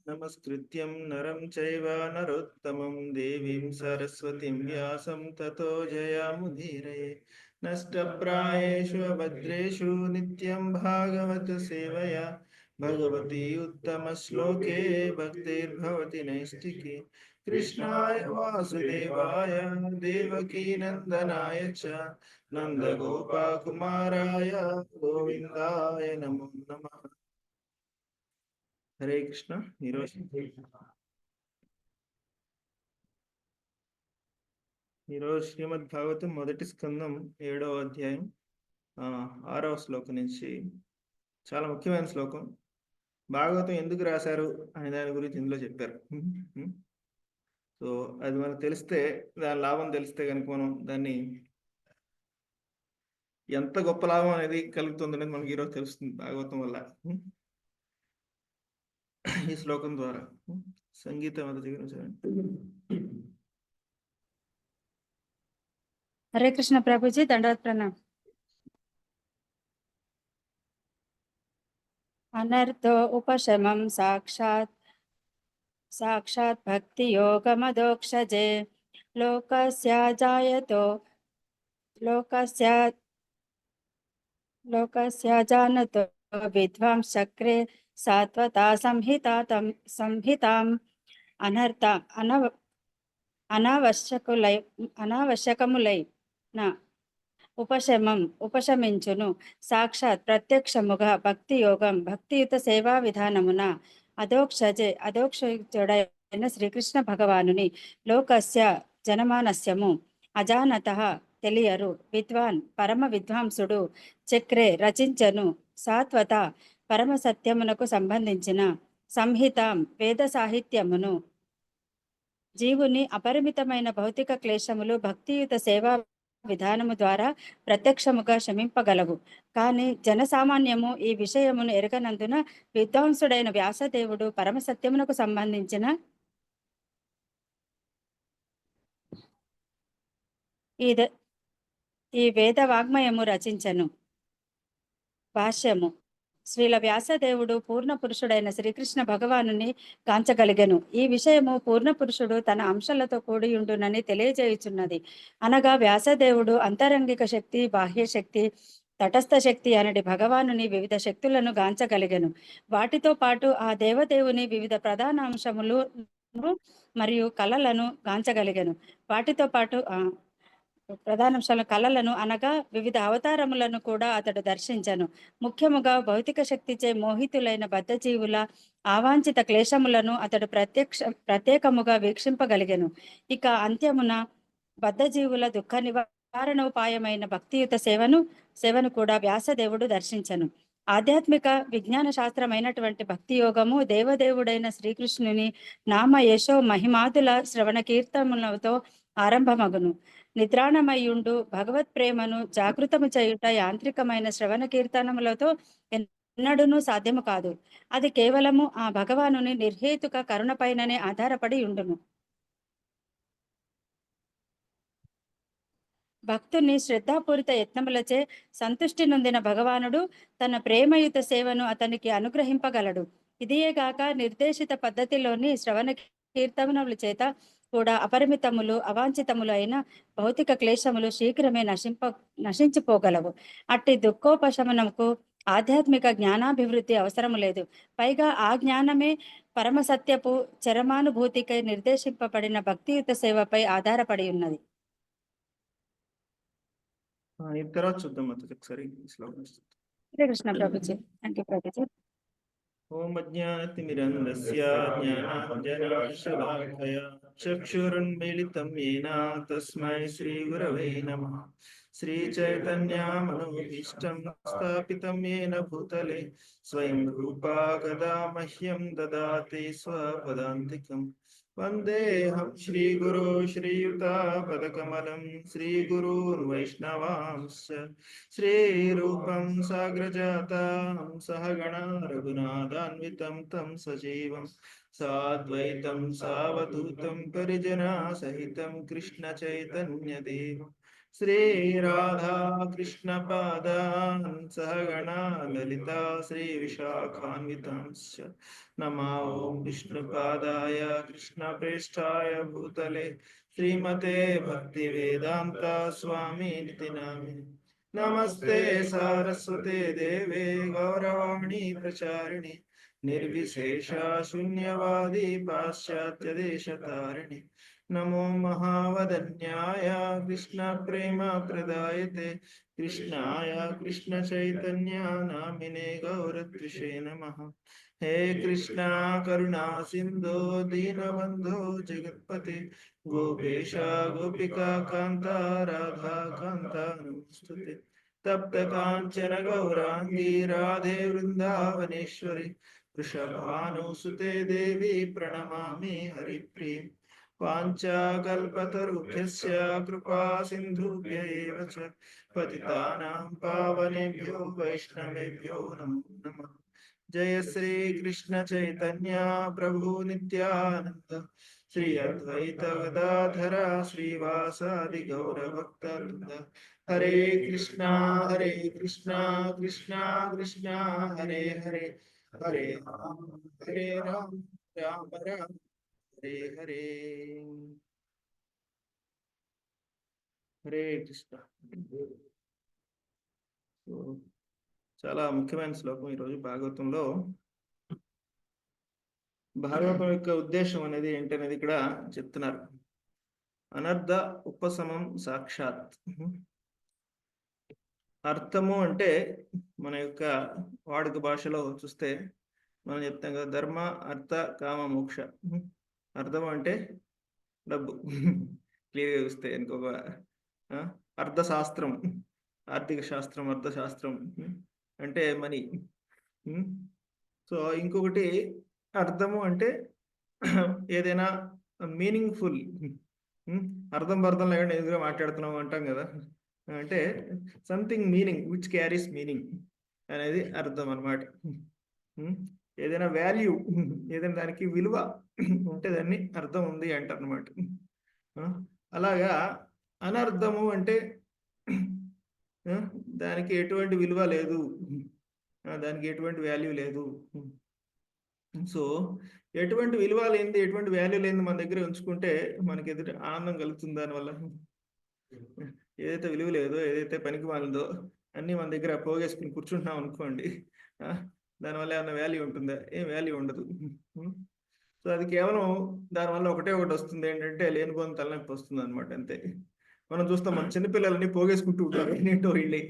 नमस्कृत्यं नरं चैव नरोत्तमं देवीं सरस्वतीं व्यासं ततो जयामुदीरये। नष्टप्रायेषु अभद्रेषु नित्यं भागवत सेवया भगवती उत्तमश्लोके भक्तिर्भवति नैष्टिकी। कृष्णाय वासुदेवाय देवकीनन्दनाय च नन्दगोपकुमाराय गोविन्दाय नमो नमः। హరే కృష్ణ. ఈరోజు శ్రీమద్ భాగవతం మొదటి స్కందం 7వ అధ్యాయం 6వ శ్లోకం నుంచి చాలా ముఖ్యమైన శ్లోకం. భాగవతం ఎందుకు రాశారు అనే దాని గురించి ఇందులో చెప్పారు. సో అది మనకు తెలిస్తే, దాని లాభం తెలిస్తే కనుక మనం దాన్ని ఎంత గొప్ప లాభం అనేది కలుగుతుంది అనేది మనకి ఈరోజు తెలుస్తుంది భాగవతం వల్ల, ఈ శ్లోకం ద్వారా. సంగీతం అంత దగ్గర. हरे कृष्ण प्रभु जी, दंडवत प्रणाम। अनर्थो उपशमं साक्षात् साक्षात् भक्ति योगमदोक्षजे लोकस्य जायतो लोकस्य जानतो विद्वांस चक्रे सात्वता संहिताम् अनर्था अनावश्यकमुलై ఉపశమించును సాక్షాత్ ప్రత్యక్షముగా భక్తి యోగం భక్తియుత సేవా విధానమున అధోక్షజుడైన శ్రీకృష్ణ భగవానుని లోకస్య జనమానస్యము అజానతః తెలియరు విద్వాన్ పరమ విద్వాంసుడు చక్రే రచించను సాత్వత పరమ సత్యమునకు సంబంధించిన సంహితాం వేద సాహిత్యమును జీవుని అపరిమితమైన భౌతిక క్లేశములు భక్తియుత సేవా విధానము ద్వారా ప్రత్యక్షముగా శమింపగలవు. కానీ జనసామాన్యము ఈ విషయమును ఎరగనందున విద్వాంసుడైన వ్యాసదేవుడు పరమసత్యమునకు సంబంధించిన ఈ వేద వాగ్మయము రచించను. భాష్యము. శ్రీల వ్యాసదేవుడు పూర్ణ పురుషుడైన శ్రీకృష్ణ భగవానుని కాంచగలిగెను. ఈ విషయము పూర్ణ పురుషుడు తన అంశాలతో కూడియుండునని తెలియజేయుచున్నది. అనగా వ్యాసదేవుడు అంతరంగిక శక్తి, బాహ్య శక్తి, తటస్థ శక్తి అనడి భగవానుని వివిధ శక్తులను గాంచగలిగెను. వాటితో పాటు ఆ దేవదేవుని వివిధ ప్రధాన అంశములు మరియు కళలను గాంచగలిగెను. వాటితో పాటు ప్రధానాంశాల కళలను అనగా వివిధ అవతారములను కూడా అతడు దర్శించను. ముఖ్యముగా భౌతిక శక్తిచే మోహితులైన బద్ధజీవుల అవాంఛిత క్లేశములను అతడు ప్రత్యేకముగా వీక్షింపగలిగెను. ఇక అంత్యమున బద్ధజీవుల దుఃఖ నివారణోపాయమైన భక్తియుత సేవను కూడా వ్యాసదేవుడు దర్శించను. ఆధ్యాత్మిక విజ్ఞాన శాస్త్రమైనటువంటి భక్తి యోగము దేవదేవుడైన శ్రీకృష్ణుని నామ యశో మహిమాదుల శ్రవణ కీర్తనములతో ఆరంభమగును. నిద్రాణమయ్యుండు భగవత్ ప్రేమను జాగృతము చేయుట యాంత్రికమైన శ్రవణ కీర్తనములతో ఎన్నడూనూ సాధ్యము కాదు. అది కేవలము ఆ భగవానుని నిర్హేతుక కరుణపైననే ఆధారపడి ఉండును. భక్తుని శ్రద్ధాపూరిత యత్నములచే సంతుష్టి నొందిన భగవానుడు తన ప్రేమయుత సేవను అతనికి అనుగ్రహింపగలడు. ఇదియేగాక నిర్దేశిత పద్ధతిలోని శ్రవణ కీర్తనముల చేత కూడా అపరిమితములు అవాంఛితములు అయిన భౌతిక క్లేశములు శీఘ్రమే నశించిపోగలవు. అట్టి దుఃఖోపశమనకు ఆధ్యాత్మిక జ్ఞానాభివృద్ధి అవసరము లేదు. పైగా ఆ జ్ఞానమే పరమసత్యపు చరమానుభూతికై నిర్దేశింపబడిన భక్తియుత సేవపై ఆధారపడి ఉన్నది. తర్వాత చూద్దాం ఒకసారి శ్లోకం. హరే కృష్ణ ప్రభుజీ. థాంక్యూ ప్రభుజీ. ఓం అజ్ఞానతిమిరంధస్య జ్ఞానాంజనశలాకయా చక్షురున్మిళితం యేన తస్మై శ్రీగురవే నమః. శ్రీచైతన్యమనోభీష్టం స్థాపితం యేన భూతలే స్వయం రూపా కదా మహ్యం దదాతి స్వపదాంతికం. వందేహం శ్రీగురు శ్రీయుతాపదకమలం శ్రీగురూన్ వైష్ణవాంశ్చ శ్రీరూపం సాగ్రజాతం సహగణ రఘునాథాన్వితం తం సజీవం సాద్వైతం సావధూతం పరిజనా సహితం కృష్ణ చైతన్యదేవం శ్రీ రాధా కృష్ణ పాదాన్ సహగణా లలితా శ్రీ విశాఖాన్వితాంశ్చ నమో ఓం విష్ణుపాదాయ కృష్ణ ప్రేష్ఠాయ భూతలే శ్రీమతే భక్తి వేదాంత స్వామి నితి నామినే నమస్తే సారస్వతే దేవే గౌరవాణి ప్రచారిణి నిర్విశేష శూన్యవాది పాశ్చాత్య దేశతారిణి నమో మహావదన్యాయ కృష్ణ ప్రేమ ప్రదాయతే కృష్ణాయ కృష్ణ చైతన్య నామినే గౌరత్విషే నమః హే కృష్ణ కరుణా సింధో దీనబంధో జగత్పతే గోపేశ గోపికా కాంత రాధా కాంత నమస్తుతే తప్త కాంచన గౌరాంగీ రాధే వృందావనేశ్వరి వృషభానుసుతే దేవి ప్రణమామి హరిప్రియ వాంఛాకల్పతరుభ్యశ్చ కృపా సింధుభ్య ఏవ చ పతితానాం పావనేభ్యో వైష్ణవేభ్యో నమో నమః జయ శ్రీ కృష్ణ చైతన్య ప్రభు నిత్యానంద శ్రీ అద్వైత గదాధర శ్రీవాసాది గౌరభక్తవృంద హరే కృష్ణ కృష్ణ కృష్ణ హరే హరే హరే రామ రామ రామ హరే హరే హరే కృష్ణ. చాలా ముఖ్యమైన శ్లోకం ఈరోజు భాగవతంలో. భాగవతం యొక్క ఉద్దేశం అనేది ఏంటనేది ఇక్కడ చెప్తున్నారు. అనర్థ ఉపశమం సాక్షాత్. అర్థము అంటే మన యొక్క వాడుక భాషలో చూస్తే మనం చెప్తాం కదా, ధర్మ అర్థ కామ మోక్ష. అర్థం అంటే డబ్బు, క్లియర్గా చూస్తే ఇంకొక అర్థశాస్త్రం, ఆర్థిక శాస్త్రం, అర్థశాస్త్రం అంటే మనీ. సో ఇంకొకటి అర్థము అంటే ఏదైనా మీనింగ్ఫుల్, అర్థం బర్థం లేకుండా ఎదురుగా మాట్లాడుతున్నాం అంటాం కదా, అంటే something meaning which carries meaning అనేది అర్థం అన్నమాట. ఏదైనా వాల్యూ, ఏదైనా దానికి విలువ ఉంటే దాన్ని అర్థం ఉంది అంటారు అనమాట. అలాగా అనర్థము అంటే దానికి ఎటువంటి విలువ లేదు, దానికి ఎటువంటి వాల్యూ లేదు. సో ఎటువంటి విలువ లేనిది, ఎటువంటి వాల్యూ లేనిది మన దగ్గర ఉంచుకుంటే మనకి ఎదురు ఆనందం కలుగుతుంది. దానివల్ల ఏదైతే విలువ లేదో, ఏదైతే పనికి మాలిందో అన్నీ మన దగ్గర పోగేసుకుని కూర్చుంటున్నాం అనుకోండి, దానివల్ల ఏమైనా వాల్యూ ఉంటుందా? ఏం వాల్యూ ఉండదు. సో అది కేవలం దానివల్ల ఒకటే ఒకటి వస్తుంది, ఏంటంటే లేనిపోని తలనొప్పి వస్తుంది అనమాట, అంతే. మనం చూస్తాం, మన చిన్నపిల్లలని పోగేసుకుంటూ ఉంటారు, ఎన్నింటో వెళ్ళి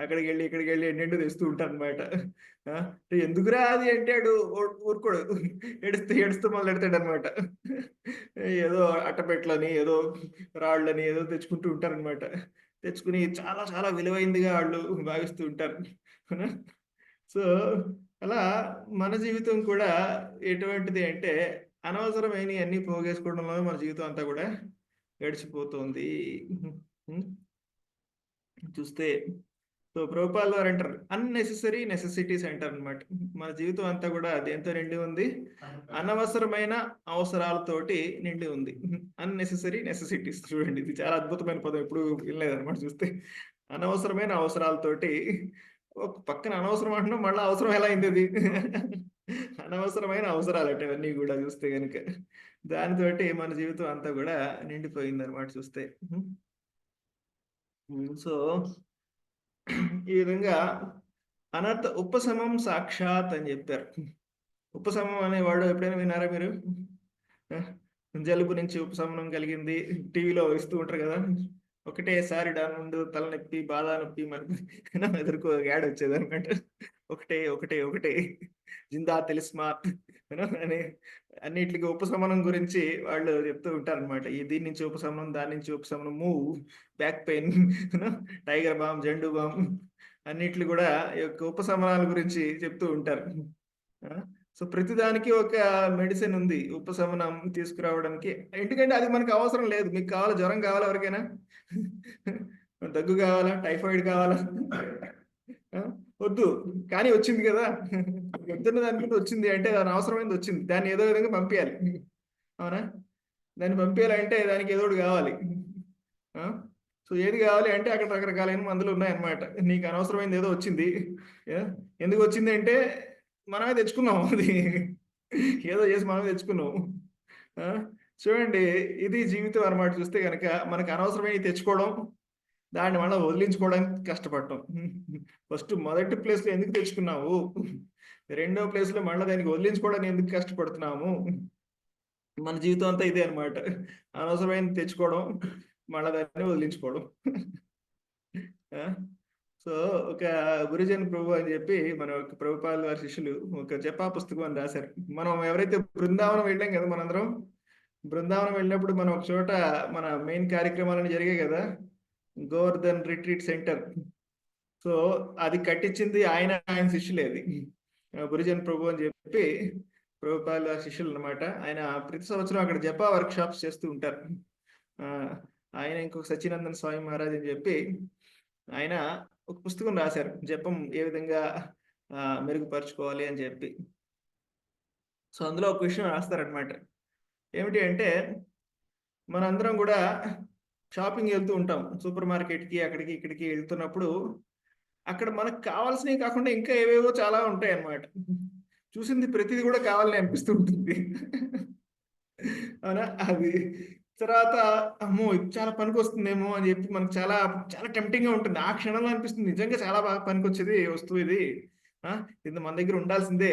అక్కడికి వెళ్ళి ఇక్కడికి వెళ్ళి ఎన్నింటో తెస్తూ ఉంటారు అనమాట. ఎందుకురా అది అంటే ఊరుకోడు, ఏడుస్తూ మొదలెడతాడు అనమాట. ఏదో అట్టపెట్లని, ఏదో రాళ్ళని ఏదో తెచ్చుకుంటూ ఉంటారు అనమాట. తెచ్చుకుని చాలా చాలా విలువైందిగా వాళ్ళు భావిస్తూ ఉంటారు. సో అలా మన జీవితం కూడా ఎటువంటిది అంటే అనవసరమైన అన్ని పోగేసుకోవడంలో మన జీవితం అంతా కూడా గడిచిపోతుంది. చూస్తే సో ప్రభుపాల్ వారు అంటారు, అన్నెసెసరీ నెసెసిటీస్ అంటారు అనమాట. మన జీవితం అంతా కూడా దేంతో నిండి ఉంది? అనవసరమైన అవసరాలతోటి నిండి ఉంది. Unnecessary necessities. చూడండి, ఇది చాలా అద్భుతమైన పదం, ఎప్పుడు వినలేదన్నమాట. చూస్తే అనవసరమైన అవసరాలతోటి, ఒక పక్కన అనవసరం అంటున్నాం, మళ్ళీ అవసరం ఎలా అయింది అది? అనవసరమైన అవసరాలు అంటే అవన్నీ కూడా చూస్తే కనుక దానితోటి మన జీవితం అంతా కూడా నిండిపోయింది అనమాట చూస్తే. సో ఈ విధంగా అనర్థ ఉపశమం సాక్షాత్ అని చెప్పారు. ఉపశమం అనేవాడు ఎప్పుడైనా విన్నారా మీరు? జలుబు నుంచి ఉపశమనం కలిగింది టీవీలో ఇస్తూ ఉంటారు కదా, ఒకటేసారి దాని నుండి తలనొప్పి, బాధ నొప్పి మనకి ఎదుర్కో యాడ్ వచ్చేది అనమాట. ఒకటే ఒకటే ఒకటే జిందా తెలిస్మాత్ అని అన్నిటికి ఉపశమనం గురించి వాళ్ళు చెప్తూ ఉంటారు అనమాట. దీని నుంచి ఉపశమనం, దాని నుంచి ఉపశమనం, Moov, back pain, Tiger Balm, Zandu balm, అన్నిట్లు కూడా ఈ యొక్క ఉపశమనాల గురించి చెప్తూ ఉంటారు. సో ప్రతిదానికి ఒక మెడిసిన్ ఉంది ఉపశమనం తీసుకురావడానికి. ఎందుకంటే అది మనకు అవసరం లేదు. మీకు కావాలా? జ్వరం కావాలా? ఎవరికైనా దగ్గు కావాలా? టైఫాయిడ్ కావాలా? వద్దు, కానీ వచ్చింది కదా, వద్దున్న దాని మీద వచ్చింది అంటే దాని అవసరమైంది వచ్చింది, దాన్ని ఏదో విధంగా పంపించాలి. అవునా? దాన్ని పంపించాలంటే దానికి ఏదో ఒకటి కావాలి. సో ఏది కావాలి అంటే అక్కడ రకరకాలైన మందులు ఉన్నాయన్నమాట. నీకు అనవసరమైనది ఏదో వచ్చింది. ఎందుకు వచ్చింది అంటే మనమే తెచ్చుకున్నాం అది. ఏదో చేసి మనమే తెచ్చుకున్నాం. ఆ! చూడండి, ఇది జీవితం అన్నమాట. చూస్తే గనక మనకు అనవసరమైనవి తెచ్చుకోవడం, దాన్ని మళ్ళా వదిలించుకోవడానికి కష్టపడటం. ఫస్ట్ మొదటి ప్లేస్‌లో ఎందుకు తెచ్చుకున్నావు? రెండో ప్లేస్‌లో మళ్ళా దానికి వదిలించుకోవడానికి ఎందుకు కష్టపడుతున్నాము? మన జీవితం అంతా ఇదే అన్నమాట. అనవసరమైనది తెచ్చుకోవడం, మళ్ళా దాన్ని వదిలించుకోవడం. ఆ! సో, ఒక గురుజన్ ప్రభు అని చెప్పి మన యొక్క ప్రభుపాదుల వారి శిష్యులు ఒక జపా పుస్తకం అని రాశారు. మనం ఎవరైతే బృందావనం వెళ్ళాం కదా మనందరం. బృందావనం వెళ్ళినప్పుడు మనం ఒక చోట మన మెయిన్ కార్యక్రమాలన్నీ జరిగాయి కదా! Govardhan retreat centre. సో, అది కట్టించింది ఆయన శిష్యులే అది. గురుజన్ ప్రభు అని చెప్పి ప్రభుపాదుల వారి శిష్యులన్నమాట. ఆయన ప్రతి సంవత్సరం అక్కడ జపా వర్క్‌షాప్స్ చేస్తూ ఉంటారు. ఆయన ఇంకొక సచ్చినందన్ స్వామి మహారాజ్ అని చెప్పి ఆయన ఒక పుస్తకం రాశారు. జపం ఏ విధంగా మెరుగుపరుచుకోవాలి అని చెప్పి. సో, అందులో ఒక విషయం రాస్తారనమాట. ఏమిటి అంటే, మనందరం గూడా షాపింగ్ ఎళ్తూ ఉంటాం. సూపర్ మార్కెట్‌కి అక్కడికి, ఇక్కడికి ఎళ్తున్నప్పుడు, అక్కడ మనకు కావాల్సినవి కాకుండా ఇంకా ఏవేవో చాలా ఉంటాయన్నమాట. చూసింది ప్రతిది గూడా కావాలని అనిపిస్తూ ఉంటుంది. అవునా? అది తర్వాత అమ్మో! ఇది చాలా పనికొస్తుందేమో అని చెప్పి మనకు చాలా, చాలా టెంప్టింగ్‌గా ఉంటుంది. ఆ క్షణంలో అనిపిస్తుంది నిజంగా చాలా బాగా పనికొచ్చేది వస్తువు ఇది. ఆ! ఇది మన దగ్గర ఉండాల్సిందే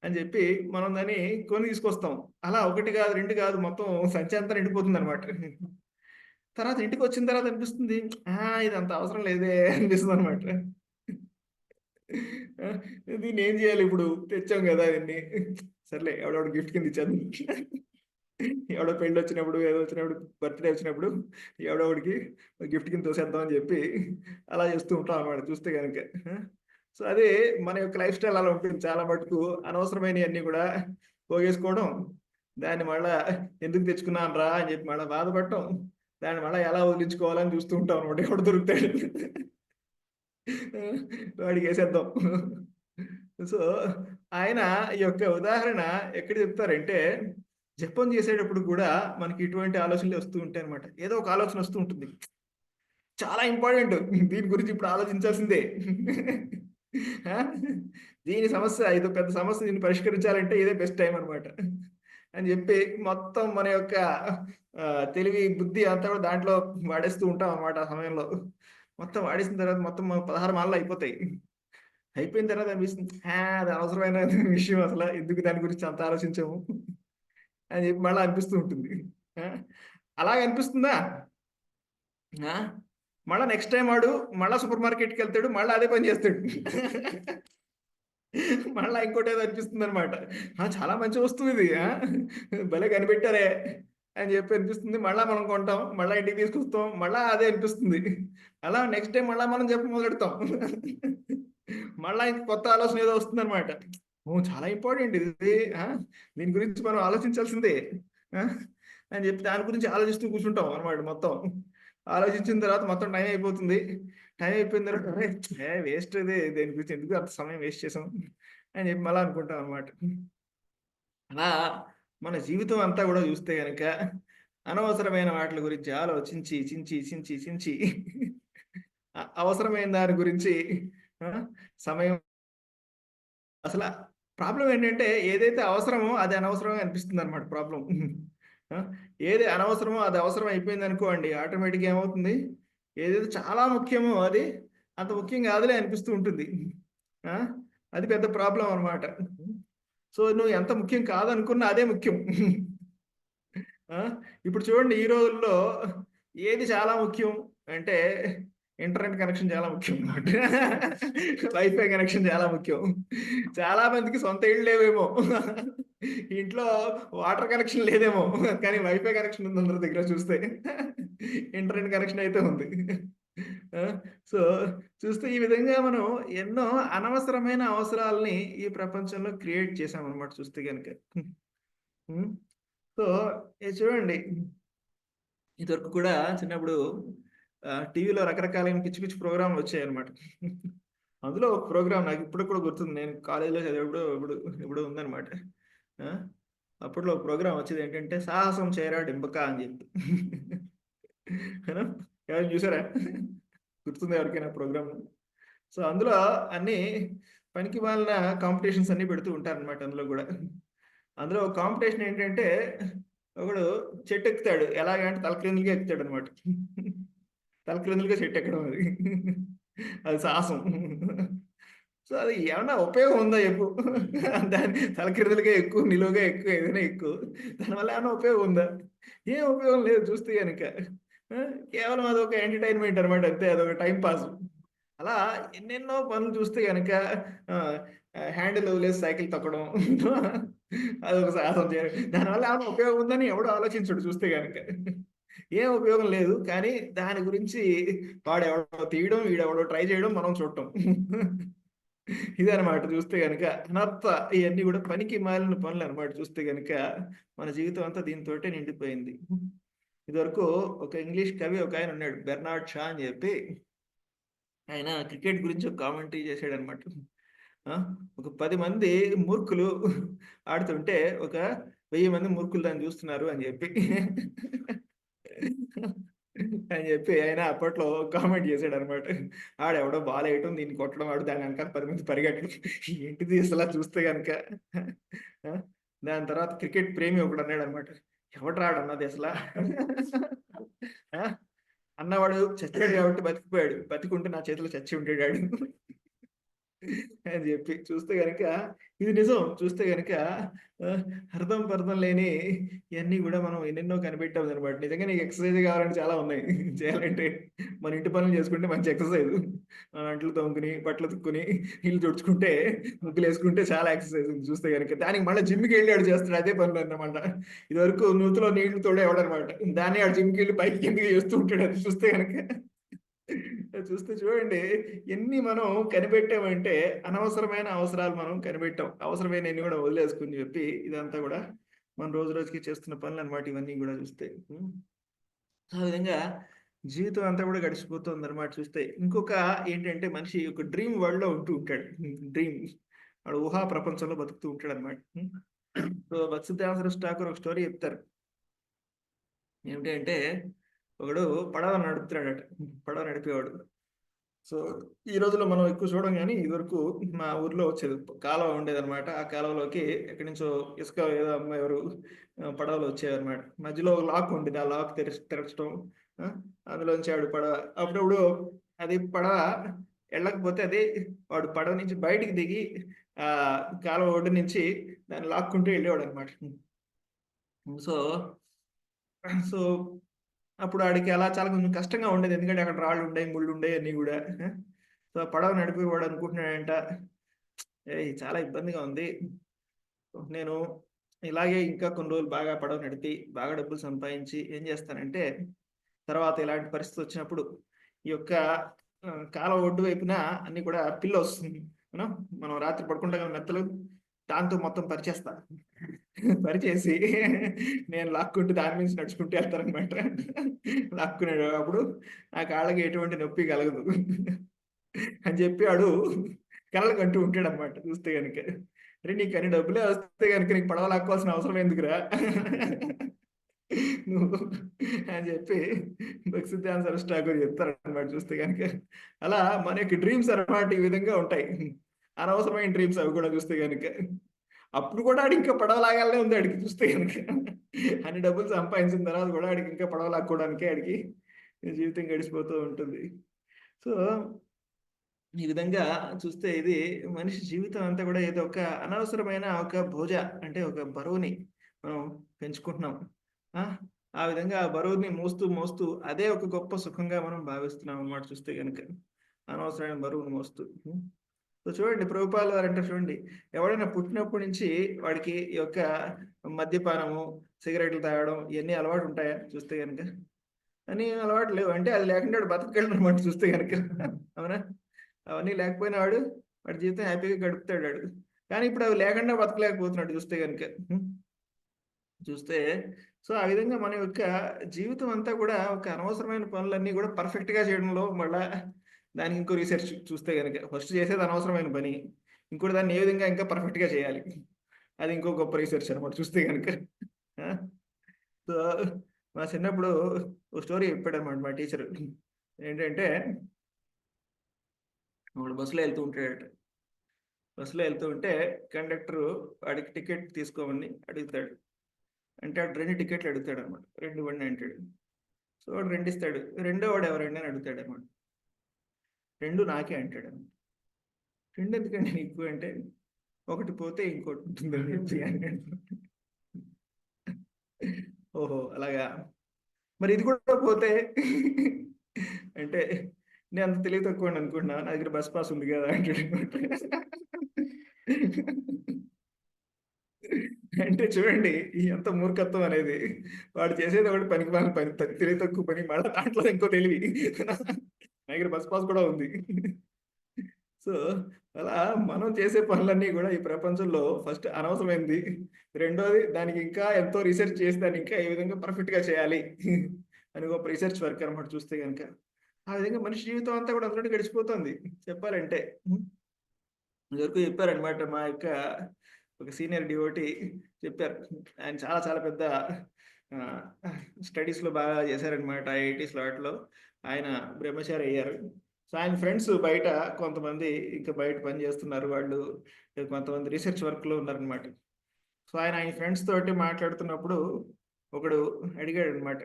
అని చెప్పి మనం దాన్ని కొని తీసుకొస్తాం. అలా 1 కాదు, 2 కాదు, మొత్తం సంచి అంతా నిండిపోతుందన్నమాట. తర్వాత ఇంటికొచ్చిన తర్వాత అనిపిస్తుంది, ఇదంత అవసరం లేదే అనిపిస్తుందన్నమాట. ఆ! దీన్నేం జేయాలి ఇప్పుడు? తెచ్చాం గదా! దీన్ని. సర్లే ఎవడో గిఫ్ట్ కింద ఇచ్చేద్దాం. ఎవడో పెళ్ళొచ్చినప్పుడు, ఏదో వచ్చినప్పుడు, బర్త్‌డే వచ్చినప్పుడు ఎవడో ఒకడికి గిఫ్ట్ కింద తోసేద్దాం అని జెప్పి అలా చేస్తూ ఉంటాం అన్నమాట చూస్తే గనక. ఆ! సో, అదే మన యొక్క లైఫ్ స్టైల్ అలా ఉంటుంది. చాలా మటుకు అనవసరమైనయన్నీ గూడా పోగేసుకోవడం, దాన్ని మళ్ళా ఎందుకు తెచ్చుకున్నానురా అని జెప్పి మళ్ళా బాధపడటం, దాన్ని మళ్ళా ఎలా వదిలించుకోవాలని చూస్తూ ఉంటాం అన్నమాట. ఎవడు దొరుకుతాడు. వాడికేసేద్దాం. సో, ఆయన ఈ యొక్క ఉదాహరణ ఎక్కడ చెప్తారంటే, జపం చేసేటప్పుడు కూడా మనకి ఇటువంటి ఆలోచనలే వస్తూ ఉంటాయన్నమాట. ఏదో ఒక ఆలోచన వస్తూ ఉంటుంది. చాలా ఇంపార్టెంట్. దీని గురించి ఇప్పుడు ఆలోచించాల్సిందే. ఆ! దీని సమస్య ఇదో పెద్ద సమస్య, దీన్ని పరిష్కరించాలంటే ఇదే బెస్ట్ టైమ్ అన్నమాట. అని చెప్పి మొత్తం మన యొక్క తెలివి, బుద్ధి అంతా కూడా దాంట్లో వాడేస్తూ ఉంటాం అన్నమాట ఆ సమయంలో. మొత్తం వాడేసిన తర్వాత మొత్తం 16 మాలలు అయిపోతాయి. అయిపోయిన తర్వాత అనిపిస్తుంది, అది అనవసరమైన విషయం అసల. ఎందుకు దాని గురించి అంత ఆలోచించాము అని చెప్పి మళ్ళా అనిపిస్తూ ఉంటుంది. ఆ! అలాగ అనిపిస్తుందా? ఆ! మళ్ళా నెక్స్ట్ టైమ్ వాడు మళ్ళా సూపర్ మార్కెట్‌కెళ్తాడు. మళ్ళా అదే పని చేస్తాడు. మళ్ళా ఇంకోటేదో అనిపిస్తుందనమాట. చాలా మంచి వస్తువిది. భలే కనిపెట్టారే అని చెప్పి అనిపిస్తుంది. మళ్ళా మనం కొంటాం. మళ్ళా ఇంటికి తీసుకొస్తాం. మళ్ళా అదే అనిపిస్తుంది. అలా నెక్స్ట్ టైమ్ మళ్ళా మనం చెప్ప మొదలెడతాం. మళ్ళా ఇంక కొత్త ఆలోచన ఏదో వస్తుందనమాట. ఓహ్! చాలా ఇంపార్టెంట్ ఇది. ఆ! దీని గురించి మనం ఆలోచించాల్సిందే. ఆ! అని చెప్పి దాని గురించి ఆలోచిస్తూ కూర్చుంటాం అనమాట మొత్తం. ఆలోచించిన తర్వాత మొత్తం టైం అయిపోతుంది. టైం అయిపోయిన తర్వాత వేస్ట్ ఇది. దేని గురించి ఎందుకు అంత సమయం వేస్ట్ చేసాం అని చెప్పి మళ్ళా అనుకుంటాం అనమాట. అలా మన జీవితం అంతా గూడా చూస్తే గనక అనవసరమైన వాటిల గురించి ఆలోచించి, చించి అవసరమైన దాని గురించి ఆ! సమయం అసల ప్రాబ్లమ్ ఏంటంటే ఏదైతే అవసరమో అది అనవసరమే అనిపిస్తుందన్నమాట ప్రాబ్లమ్. ఆ! ఏది అనవసరమో అది అవసరం అయిపోయిందనుకోండి, ఆటోమేటిక్‌గా ఏమవుతుంది? ఏదైతే చాలా ముఖ్యమో అది అంత ముఖ్యం కాదులే అనిపిస్తూ ఉంటుంది. ఆ! అది పెద్ద ప్రాబ్లమ్ అన్నమాట. సో, నువ్వు ఎంత ముఖ్యం కాదనుకున్నా అదే ముఖ్యం. ఆ! ఇప్పుడు చూడండి, ఈ రోజుల్లో ఏది చాలా ముఖ్యం అంటే ఇంటర్నెట్ కనెక్షన్ చాలా ముఖ్యం అన్నమాట. వైఫై కనెక్షన్ చాలా ముఖ్యం. చాలా మందికి సొంత ఇళ్ళు లేవేమో. ఇంట్లో వాటర్ కనెక్షన్ లేదేమో. కానీ వైఫై కనెక్షన్ ఉంది అందరి దగ్గర చూస్తే. ఇంటర్నెట్ కనెక్షన్ అయితే ఉంది. ఆ! సో, చూస్తే ఈ విధంగా మనం ఎన్నో అనవసరమైన అవసరాల్ని ఈ ప్రపంచంలో క్రియేట్ చేశామన్నమాట చూస్తే గనక. హ్మ్. సో, ఇది చూడండి, ఇదివరకు కూడా చిన్నప్పుడు టీవీలో రకరకాలైన పిచ్చి పిచ్చి ప్రోగ్రామ్‌లొచ్చాయన్నమాట. అందులో ఒక ప్రోగ్రామ్ నాకిప్పటికి కూడా గుర్తుంది. నేను కాలేజీలో చదివేప్పుడు ఎప్పుడో ఎప్పుడో ఉందన్నమాట. ఆ! అప్పట్లో ఒక ప్రోగ్రామ్ వచ్చేదేంటంటే 'సాహసం చేయరా డింబక' అని చెప్పి. ఆ! ఎవరైనా చూసారా? గుర్తుందా ఎవరికైనా ప్రోగ్రామ్? సో అందులో అన్ని పనికి మాలిన కాంపిటీషన్స్ అన్ని పెడుతూ ఉంటారనమాట అందులో కూడా. అందులో ఒక కాంపిటీషన్ ఏంటంటే ఒకడు చెట్టు ఎక్కుతాడు. ఎలాగంటే తలక్రిందులుగా ఎక్కుతాడు అనమాట. తలక్రిందులుగా చెట్టు ఎక్కడం అది. అది సాహసం. సో అది ఏమన్నా ఉపయోగం ఉందా చెప్పు? దాన్ని తలక్రిందులుగా ఎక్కువ, నిలువుగా ఎక్కువ, ఏదైనా ఎక్కువ. దానివల్ల ఏమన్నా ఉపయోగం ఉందా? ఏం ఉపయోగం లేదు చూస్తే గనుక. ఆ! కేవలం అదొక ఎంటర్‌టైన్‌మెంట్ అనమాట అంతే. అదొక టైమ్ పాస్. అలా ఎన్నెన్నో పనులు చూస్తే గనక ఆహ్, హ్యాండిల్ వదిలేసి సైకిల్ తొక్కడం. అదొక సాహసం చేయడం. దానివల్ల ఏమన్నా ఉపయోగం ఉందని ఎవడు ఆలోచించడు చూస్తే గనక. ఏం ఉపయోగం లేదు. కానీ దాని గురించి వాడెవడో తీయడం, వీడెవడో ట్రై చేయడం, మనం చూడటం. ఇదనమాట చూస్తే గనక. అనర్థ ఇయన్నీ గూడా పనికి మాలిన పనులనమాట చూస్తే గనక. మన జీవితం అంతా దీనితోటే నిండిపోయింది. ఇదివరకు ఒక ఇంగ్లీష్ కవి ఒకాయనున్నాడు. బెర్నార్డ్ షా అని జెప్పి. ఆయన క్రికెట్ గురించి ఒక కామెంటరీ చేసాడనమాట. ఆ! ఒక 10 మంది మూర్ఖులు ఆడుతుంటే, ఒక 1000 మంది మూర్ఖులు దాన్ని చూస్తున్నారు అని జెప్పి. అని జెప్పి ఆయన అప్పట్లో కామెంట్ చేసాడనమాట. ఆడెవడో బాలేయటం, దీన్ని కొట్టడం, ఆడు దాని వెనకాల 10 మంది పరిగెట్టడం. ఏంటిది అసల చూస్తే గనక. ఆ! దాని తర్వాత క్రికెట్ ప్రేమి ఒకడన్నాడనమాట. ఎవడ్రా ఆడన్నది అసల? ఆ! అన్నవాడు చచ్చాడు కాబట్టి బతికిపోయాడు. బతికుంటే నా చేతిలో చచ్చి ఉండేడాడు. అని జెప్పి. చూస్తే గనక ఇది నిజం. చూస్తే గనక అర్థం పర్థం లేని ఇయన్నీ గూడా మనం ఎన్నెన్నో కనిపెట్టామనమాట. నిజంగా నీకు ఎక్సర్‌సైజే కావాలంటే చాలా ఉన్నాయి. చేయాలంటే మన ఇంటి పనులు చేసుకుంటే మంచి ఎక్సర్‌సైజు. అంట్లు తోముకుని, బట్టలు ఉతుక్కొని, ఇల్లు తుడుచుకుంటే, ముగ్గులేసుకుంటే చాలా ఎక్సర్‌సైజ్ ఉంది చూస్తే గనక. దానికి మళ్ళా జిమ్‌కెళ్ళి ఆడు చేస్తాడు అదే పనులన్నమాట. ఇదివరకు నూతిలో నీళ్లు తోడేవాడనమాట. దాన్ని ఆడు జిమ్‌కెళ్ళి పైకి కిందకి చేస్తూ ఉంటాడు అది చూస్తే గనక. చూస్తే చూడండి ఎన్ని మనం కనిపెట్టామంటే అనవసరమైన అవసరాలు మనం కనిపెట్టాం. అవసరమైనయన్ని గూడా వదిలేసుకొని చెప్పి ఇదంతా గూడా మనం రోజు రోజుకి చేస్తున్న పనులనమాట ఇవన్నీ గూడా చూస్తే. ఆ విధంగా జీవితం అంతా గూడా గడిచిపోతుందనమాట చూస్తే. ఇంకొక ఏంటంటే మనిషి ఒక డ్రీమ్ వరల్డ్‌లో ఉంటూ ఉంటాడు. డ్రీమ్. వాడు ఊహా ప్రపంచంలో బతుకుతూ ఉంటాడనమాట. సో, బక్సిద్ధాంధ్ర ఠాకూర్ ఒక స్టోరీ చెప్తారు. ఏమిటి అంటే ఒకడు పడవ నడుపుతున్నాడట. పడవ నడిపేవాడు. సో, ఈ రోజుల్లో మనం ఎక్కువ చూడం గానీ, ఇదివరకు మా ఊర్లో వచ్చేది. కాలువ ఉండేదనమాట. ఆ కాలువలోకి ఎక్కడి నుంచో ఇసుక ఏదో అమ్మాయెవరు పడవలో వచ్చేవన్నమాట. మధ్యలో ఒక లాక్ ఉండేది. ఆ లాక్ తెరచడం. ఆ! అందులోంచి ఆడు పడవ అప్పుడప్పుడు అది పడవ ఎళ్ళకపోతే అది వాడు పడవ నుంచి బయటికి దిగి కాలువ ఒడ్డు నుంచి దాన్ని లాక్కుంటూ ఎళ్ళేవాడనమాట. సో, సో అప్పుడు ఆడికి అలా చాలా కొంచెం కష్టంగా ఉండేది. ఎందుకంటే అక్కడ రాళ్ళుండయి, ముళ్ళుండయి అన్నీ గూడా. సో, పడవ నడిపేవాడు అనుకుంటున్నాడంట, "ఏయ్! చాలా ఇబ్బందిగా ఉంది. నేను ఇలాగే ఇంకా కొన్ని రోజులు బాగా పడవ నడిపి, బాగా డబ్బులు సంపాదించి ఏం చేస్తానంటే, తర్వాత ఇలాంటి పరిస్థితొచ్చినప్పుడు ఈ యొక్క కాలువ ఒడ్డు వైపున అన్నీ కూడా పిల్లోస్ యూనో మనం రాత్రి పడుకుంటాం కదా మెత్తలు, దాంతో మొత్తం పరిచేస్తా. పరిచేసి నేను లాక్కుంటూ దాని నుంచి నడుచుకుంటూ ఎళ్తాననమాట. లాక్కునేటప్పుడు నా కాళ్ళకి ఎటువంటి నొప్పి కలగదు. అని చెప్పి ఆడు కలలు కంటూ ఉంటాడనమాట చూస్తే గనుక. "అరె! నీకన్ని డబ్బులే వస్తే గనుక నీకు పడవ లాక్కోవాల్సిన అవసరం ఎందుకురా?" నువ్వు అని చెప్పి భక్తిసిద్ధాంత సరస్వతి ఠాకూర్ చెప్తారనమాట చూస్తే గనుక. అలా మన యొక్క డ్రీమ్స్ అన్నమాట ఈ విధంగా ఉంటాయి. అనవసరమైన డ్రీమ్స్ అవి కూడా చూస్తే గనుక. అప్పుడు కూడా ఆడింకా పడవ లాగాలనే ఉంది ఆడికి చూస్తే గనుక. అన్ని డబ్బులు సంపాదించిన తర్వాత కూడా ఆడికి ఇంకా పడవ లాక్కోవడానికే ఆడికి జీవితం గడిచిపోతూ ఉంటుంది. సో, ఈ విధంగా చూస్తే ఇది మనిషి జీవితం అంతా కూడా ఏదో ఒక అనవసరమైన ఒక బోజ అంటే ఒక బరువుని మనం పెంచుకుంటున్నాం. ఆ! ఆ విధంగా ఆ బరువుని మోస్తూ, మోస్తూ అదే ఒక గొప్ప సుఖంగా మనం భావిస్తున్నాం అన్నమాట చూస్తే గనుక. అనవసరమైన బరువును మోస్తూ. సో, చూడండి ప్రభుపాల్ వారంటారు చూడండి. ఎవడైనా పుట్టినప్పటి నుంచి వాడికి ఈ యొక్క మద్యపానము, సిగరెట్లు తాగడం ఇయన్నీ అలవాటు ఉంటాయా చూస్తే గనుక? అని అలవాటు లేవు. అంటే అది లేకుండా వాడు బతకగలడనమాట చూస్తే గనుక. అవునా? అవన్నీ లేకపోయినా వాడి జీవితం హ్యాపీగా గడుపుతాడాడు. కానీ ఇప్పుడు అవి లేకుండా బతకలేకపోతున్నాడు చూస్తే గనుక. చూస్తే సో, ఆ విధంగా మన యొక్క జీవితం అంతా గూడా ఒక అనవసరమైన పనులన్నీ గూడా పర్ఫెక్ట్‌గా చేయడంలో మళ్ళా దానికి ఇంకో రీసెర్చ్ చూస్తే గనక ఫస్ట్ చేసేది అనవసరమైన పని. ఇంకోటి దాన్ని ఏ విధంగా ఇంకా పర్ఫెక్ట్‌గా చేయాలి. అది ఇంకో గొప్ప రీసెర్చ్ అనమాట చూస్తే గనక. ఆ! సో, మా చిన్నప్పుడు ఒక స్టోరీ చెప్పాడనమాట మా టీచరు. ఏంటంటే వాడు బస్సులో వెళ్తూ ఉంటే కండక్టరు వాడికి టికెట్ తీసుకోమని అడుగుతాడు. అంటే వాడు 2 టికెట్లు అడుగుతాడనమాట. 2 ఇవ్వండి అంటాడు. సో వాడు 2 ఇస్తాడు. రెండో వాడు ఎవరండి అని అడుగుతాడనమాట. 2 నాకే అంటాడనమాట. 2 ఎందుకండి నీకు అంటే, ఒకటి పోతే ఇంకోటి ఉంటుందని చెప్పి అన్నాడు. ఓహో! అలాగా. మరి ఇది కూడా పోతే అంటే నేను అంత తెలివి తక్కువని అనుకుంటున్నావా? నా దగ్గర బస్ పాస్ ఉంది కదా అంటాడనమాట. అంటే చూడండి ఎంత మూర్ఖత్వం అనేది. వాడు చేసేది ఒకటి పనికిమాలిన పని, తెలివి తక్కువ పని. మళ్ళా దాంట్లో ఇంకో తెలివి. నా దగ్గర బస్ పాస్ కూడా ఉంది. సో, అలా మనం చేసే పనులన్నీ గూడా ఈ ప్రపంచంలో ఫస్ట్ అనవసరమైంది. రెండోది దానికి ఇంకా ఎంతో రిసర్చ్ చేసి దాన్ని ఇంకా ఏ విధంగా పర్ఫెక్ట్‌గా చేయాలి అని ఒక రిసర్చ్ వర్క్ అనమాట చూస్తే గనక. ఆ విధంగా మనిషి జీవితం అంతా కూడా అందులోనే గడిచిపోతుంది చెప్పాలంటే. ఇదివరకు చెప్పారనమాట మా యొక్క ఒక సీనియర్ డివోటీ చెప్పారు. ఆయన చాలా చాలా పెద్ద ఆహ్, స్టడీస్‌లో బాగా చేశారనమాట. ఐఐటీస్‌లో వాటిలో. ఆయన బ్రహ్మచారి అయ్యారు. సో, ఆయన ఫ్రెండ్స్ బయట కొంతమంది ఇంకా బయట పని చేస్తున్నారు. వాళ్ళు కొంతమంది రిసర్చ్ వర్క్‌లో ఉన్నారనమాట. సో, ఆయన ఫ్రెండ్స్ తోటి మాట్లాడుతున్నప్పుడు ఒకడు అడిగాడనమాట.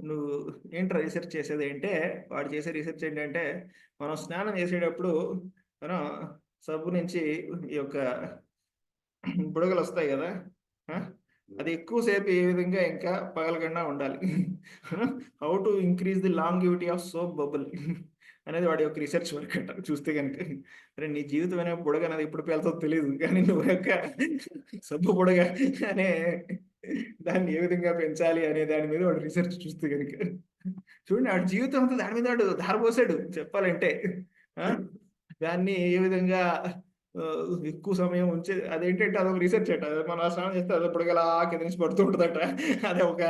"నువ్వు ఏంట్రా రిసర్చ్ చేసేది" అంటే, వాడు చేసే రిసర్చ్ ఏంటంటే, మనం స్నానం చేసేటప్పుడు మనం సబ్బు నుంచి ఈ యొక్క బుడగలొస్తాయి గదా! ఆ! అది ఎక్కువ సేపు ఏ విధంగా ఇంకా పగలకుండా ఉండాలి. How to increase the longevity of soap bubble అనేది వాడి యొక్క రిసర్చ్ వర్క్ అంట చూస్తే గనుక. అరే! నీ జీవితం అనే బుడగ అనేది ఎప్పుడు పేలుతదో తెలీదు. కానీ నువ్వు యొక్క సబ్బు బుడగ అనే దాన్ని ఏ విధంగా పెంచాలి అనే దాని మీద వాడు రిసర్చ్ చూస్తే గనుక. చూడండి ఆడి జీవితం అంతా దాని మీద వాడు ధారపోసాడు చెప్పాలంటే. ఆ! దాన్ని ఏ విధంగా ఎక్కువ సమయం ఉంచి అదేంటంటే అదొక రిసర్చ్ అట. మనం స్నానం చేస్తే అదప్పటికి అలా కింద నుంచి పడుతూ ఉంటదట. అది ఒక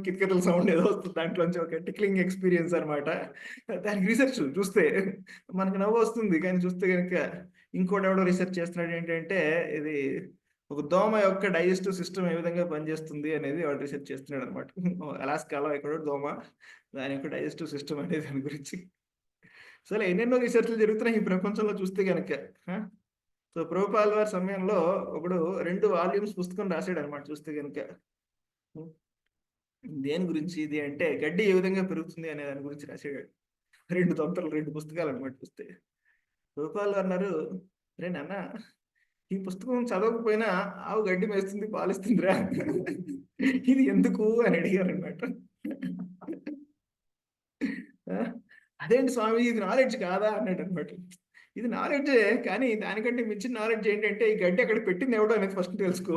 కితకితల సౌండ్ ఏదో వస్తుంది. దాంట్లోంచి ఒక టిక్లింగ్ ఎక్స్‌పీరియన్స్ అన్నమాట. దానికి రిసర్చ్ చూస్తే మనకు నవ్వొస్తుంది. కానీ చూస్తే గనుక ఇంకోడెవడో రిసర్చ్ చేస్తున్నాడు ఏంటంటే ఇది ఒక దోమ యొక్క డైజెస్టివ్ సిస్టమ్ ఏ విధంగా పనిచేస్తుంది అనేది వాడు రిసర్చ్ చేస్తున్నాడన్నమాట. అలాస్కాలో ఎక్కడో దోమ దాని యొక్క డైజెస్టివ్ సిస్టమ్ అనే దాని గురించి. అసలు ఎన్నెన్నో రిసర్చ్‌లు జరుగుతున్నాయి ఈ ప్రపంచంలో చూస్తే గనక. ఆ! సో, ప్రభుపాల్ వారి సమయంలో ఒకడు 2 వాల్యూమ్స్ పుస్తకం రాసాడన్నమాట చూస్తే గనక. హ్మ్. దేని గురించి ఇది అంటే గడ్డి ఏ విధంగా పెరుగుతుంది అనే దాని గురించి రాసాడు. 2 దంతలు 2 పుస్తకాలన్నమాట చూస్తే. ప్రభుపాల్ అన్నారు, "అరేయ్ నాన్న ఈ పుస్తకం చదవకపోయినా ఆవు గడ్డి మేస్తుంది, పాలిస్తుందిరా. ఇది ఎందుకు" అని అడిగారన్నమాట. ఆ! "అదేంటి స్వామి ఇది నాలెడ్జ్ కాదా?" అన్నాడన్నమాట. ఇది నాలెడ్జే. కానీ దానికంటే మించిన నాలెడ్జ్ ఏంటంటే, ఈ గడ్డి అక్కడ పెట్టింది ఎవడో అనేది ఫస్ట్ తెలుసుకో.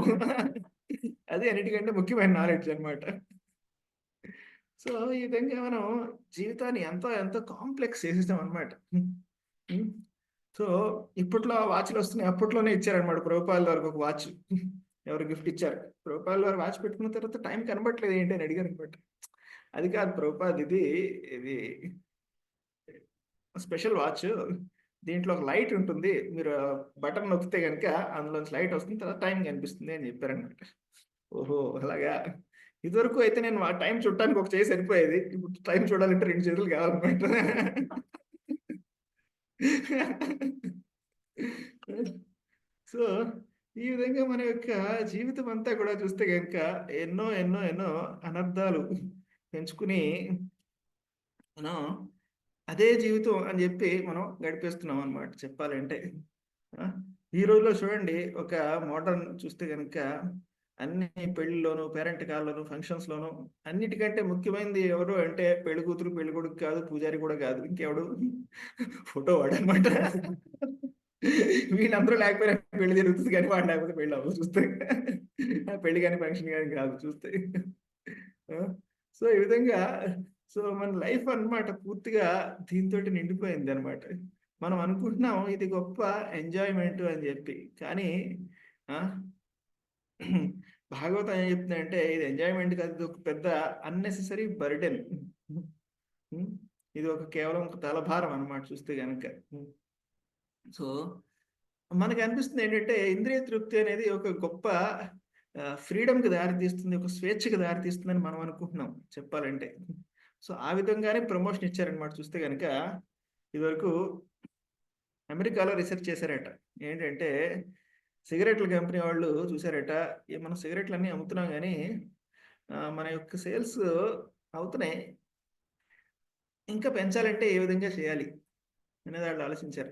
అదే అన్నిటికంటే ముఖ్యమైన నాలెడ్జ్ అన్నమాట. సో, ఈ విధంగా మనం జీవితాన్ని ఎంతో ఎంతో కాంప్లెక్స్ చేసేసామన్నమాట. హ్మ్. హ్మ్. సో, ఇప్పట్లో వాచ్‌లొస్తున్నాయి. అప్పట్లోనే ఇచ్చారన్నమాట ప్రభుపాల్ వారికి ఒక వాచ్. ఎవరో గిఫ్ట్ ఇచ్చారు. ప్రభుపాల్ వారు వాచ్ పెట్టుకున్న తర్వాత టైం కనబడట్లేదు ఏంటి అని అడిగారన్నమాట. అది కాదు ప్రభుపాద్ ఇది స్పెషల్ వాచ్. దీంట్లో ఒక లైట్ ఉంటుంది. మీరు బటన్ నొక్కితే గనుక అందులోంచి లైట్ వస్తుంది. తర్వాత టైం కనిపిస్తుంది అని చెప్పారన్నమాట. ఓహో! అలాగా. ఇదివరకు అయితే నేను ఆ టైం చూడటానికి ఒక చెయ్యి సరిపోయేది. ఇప్పుడు టైం చూడాలంటే 2 చేతులు కావాలన్నమాట. సో, ఈ విధంగా మన యొక్క జీవితం అంతా కూడా చూస్తే గనుక ఎన్నో, ఎన్నో, ఎన్నో అనర్థాలు పెంచుకుని మనం అదే జీవితం అని జెప్పి మనం గడిపేస్తున్నాం అన్నమాట చెప్పాలంటే. ఆ! ఈ రోజుల్లో చూడండి ఒక మోడర్న్ చూస్తే గనక అన్ని పెళ్ళిల్లోనూ, పేరంటకాల్లోనూ, ఫంక్షన్స్‌లోనూ అన్నిటికంటే ముఖ్యమైనది ఎవరు అంటే పెళ్ళికూతురు, పెళ్ళికొడుకు కాదు, పూజారి కూడా కాదు. ఇంకెవడు ఫోటో వాడనమాట. వీళ్ళందరూ లేకపోయినా పెళ్లి జరుగుతది కానీ వాడు లేకపోతే పెళ్లి అవ్వదు చూస్తే. పెళ్లి గాని, ఫంక్షన్ గాని కాదు చూస్తే. ఆ! సో, ఈ విధంగా సో, మన లైఫ్ అన్నమాట పూర్తిగా దీనితోటి నిండిపోయిందన్నమాట. మనం అనుకుంటున్నాం ఇది గొప్ప ఎంజాయ్‌మెంట్ అని జెప్పి. కానీ ఆ! భాగవతం ఏం చెప్తుందంటే ఇది ఎంజాయ్‌మెంట్ కాదు. ఇదొక పెద్ద అన్నెసెసరీ బర్డెన్. హ్మ్. ఇది ఒక కేవలం ఒక తలభారం అన్నమాట చూస్తే గనక. సో, మనకనిపిస్తుంది ఏంటంటే ఇంద్రియ తృప్తి అనేది ఒక గొప్ప ఫ్రీడమ్‌కి దారి తీస్తుంది. ఒక స్వేచ్ఛకి దారి తీస్తుందని మనం అనుకుంటున్నాం చెప్పాలంటే. సో, ఆ విధంగానే ప్రమోషన్ ఇచ్చారనమాట చూస్తే గనక. ఇదివరకు అమెరికాలో రిసర్చ్ చేశారట. ఏంటంటే, సిగరెట్ల కంపెనీ వాళ్ళు చూసారట, మనం సిగరెట్లన్నీ అమ్ముతున్నాం గానీ, మన యొక్క సేల్స్ అవుతున్నాయి. ఇంకా పెంచాలంటే ఏ విధంగా చేయాలి? అనేది ఆళ్ళు ఆలోచించారు.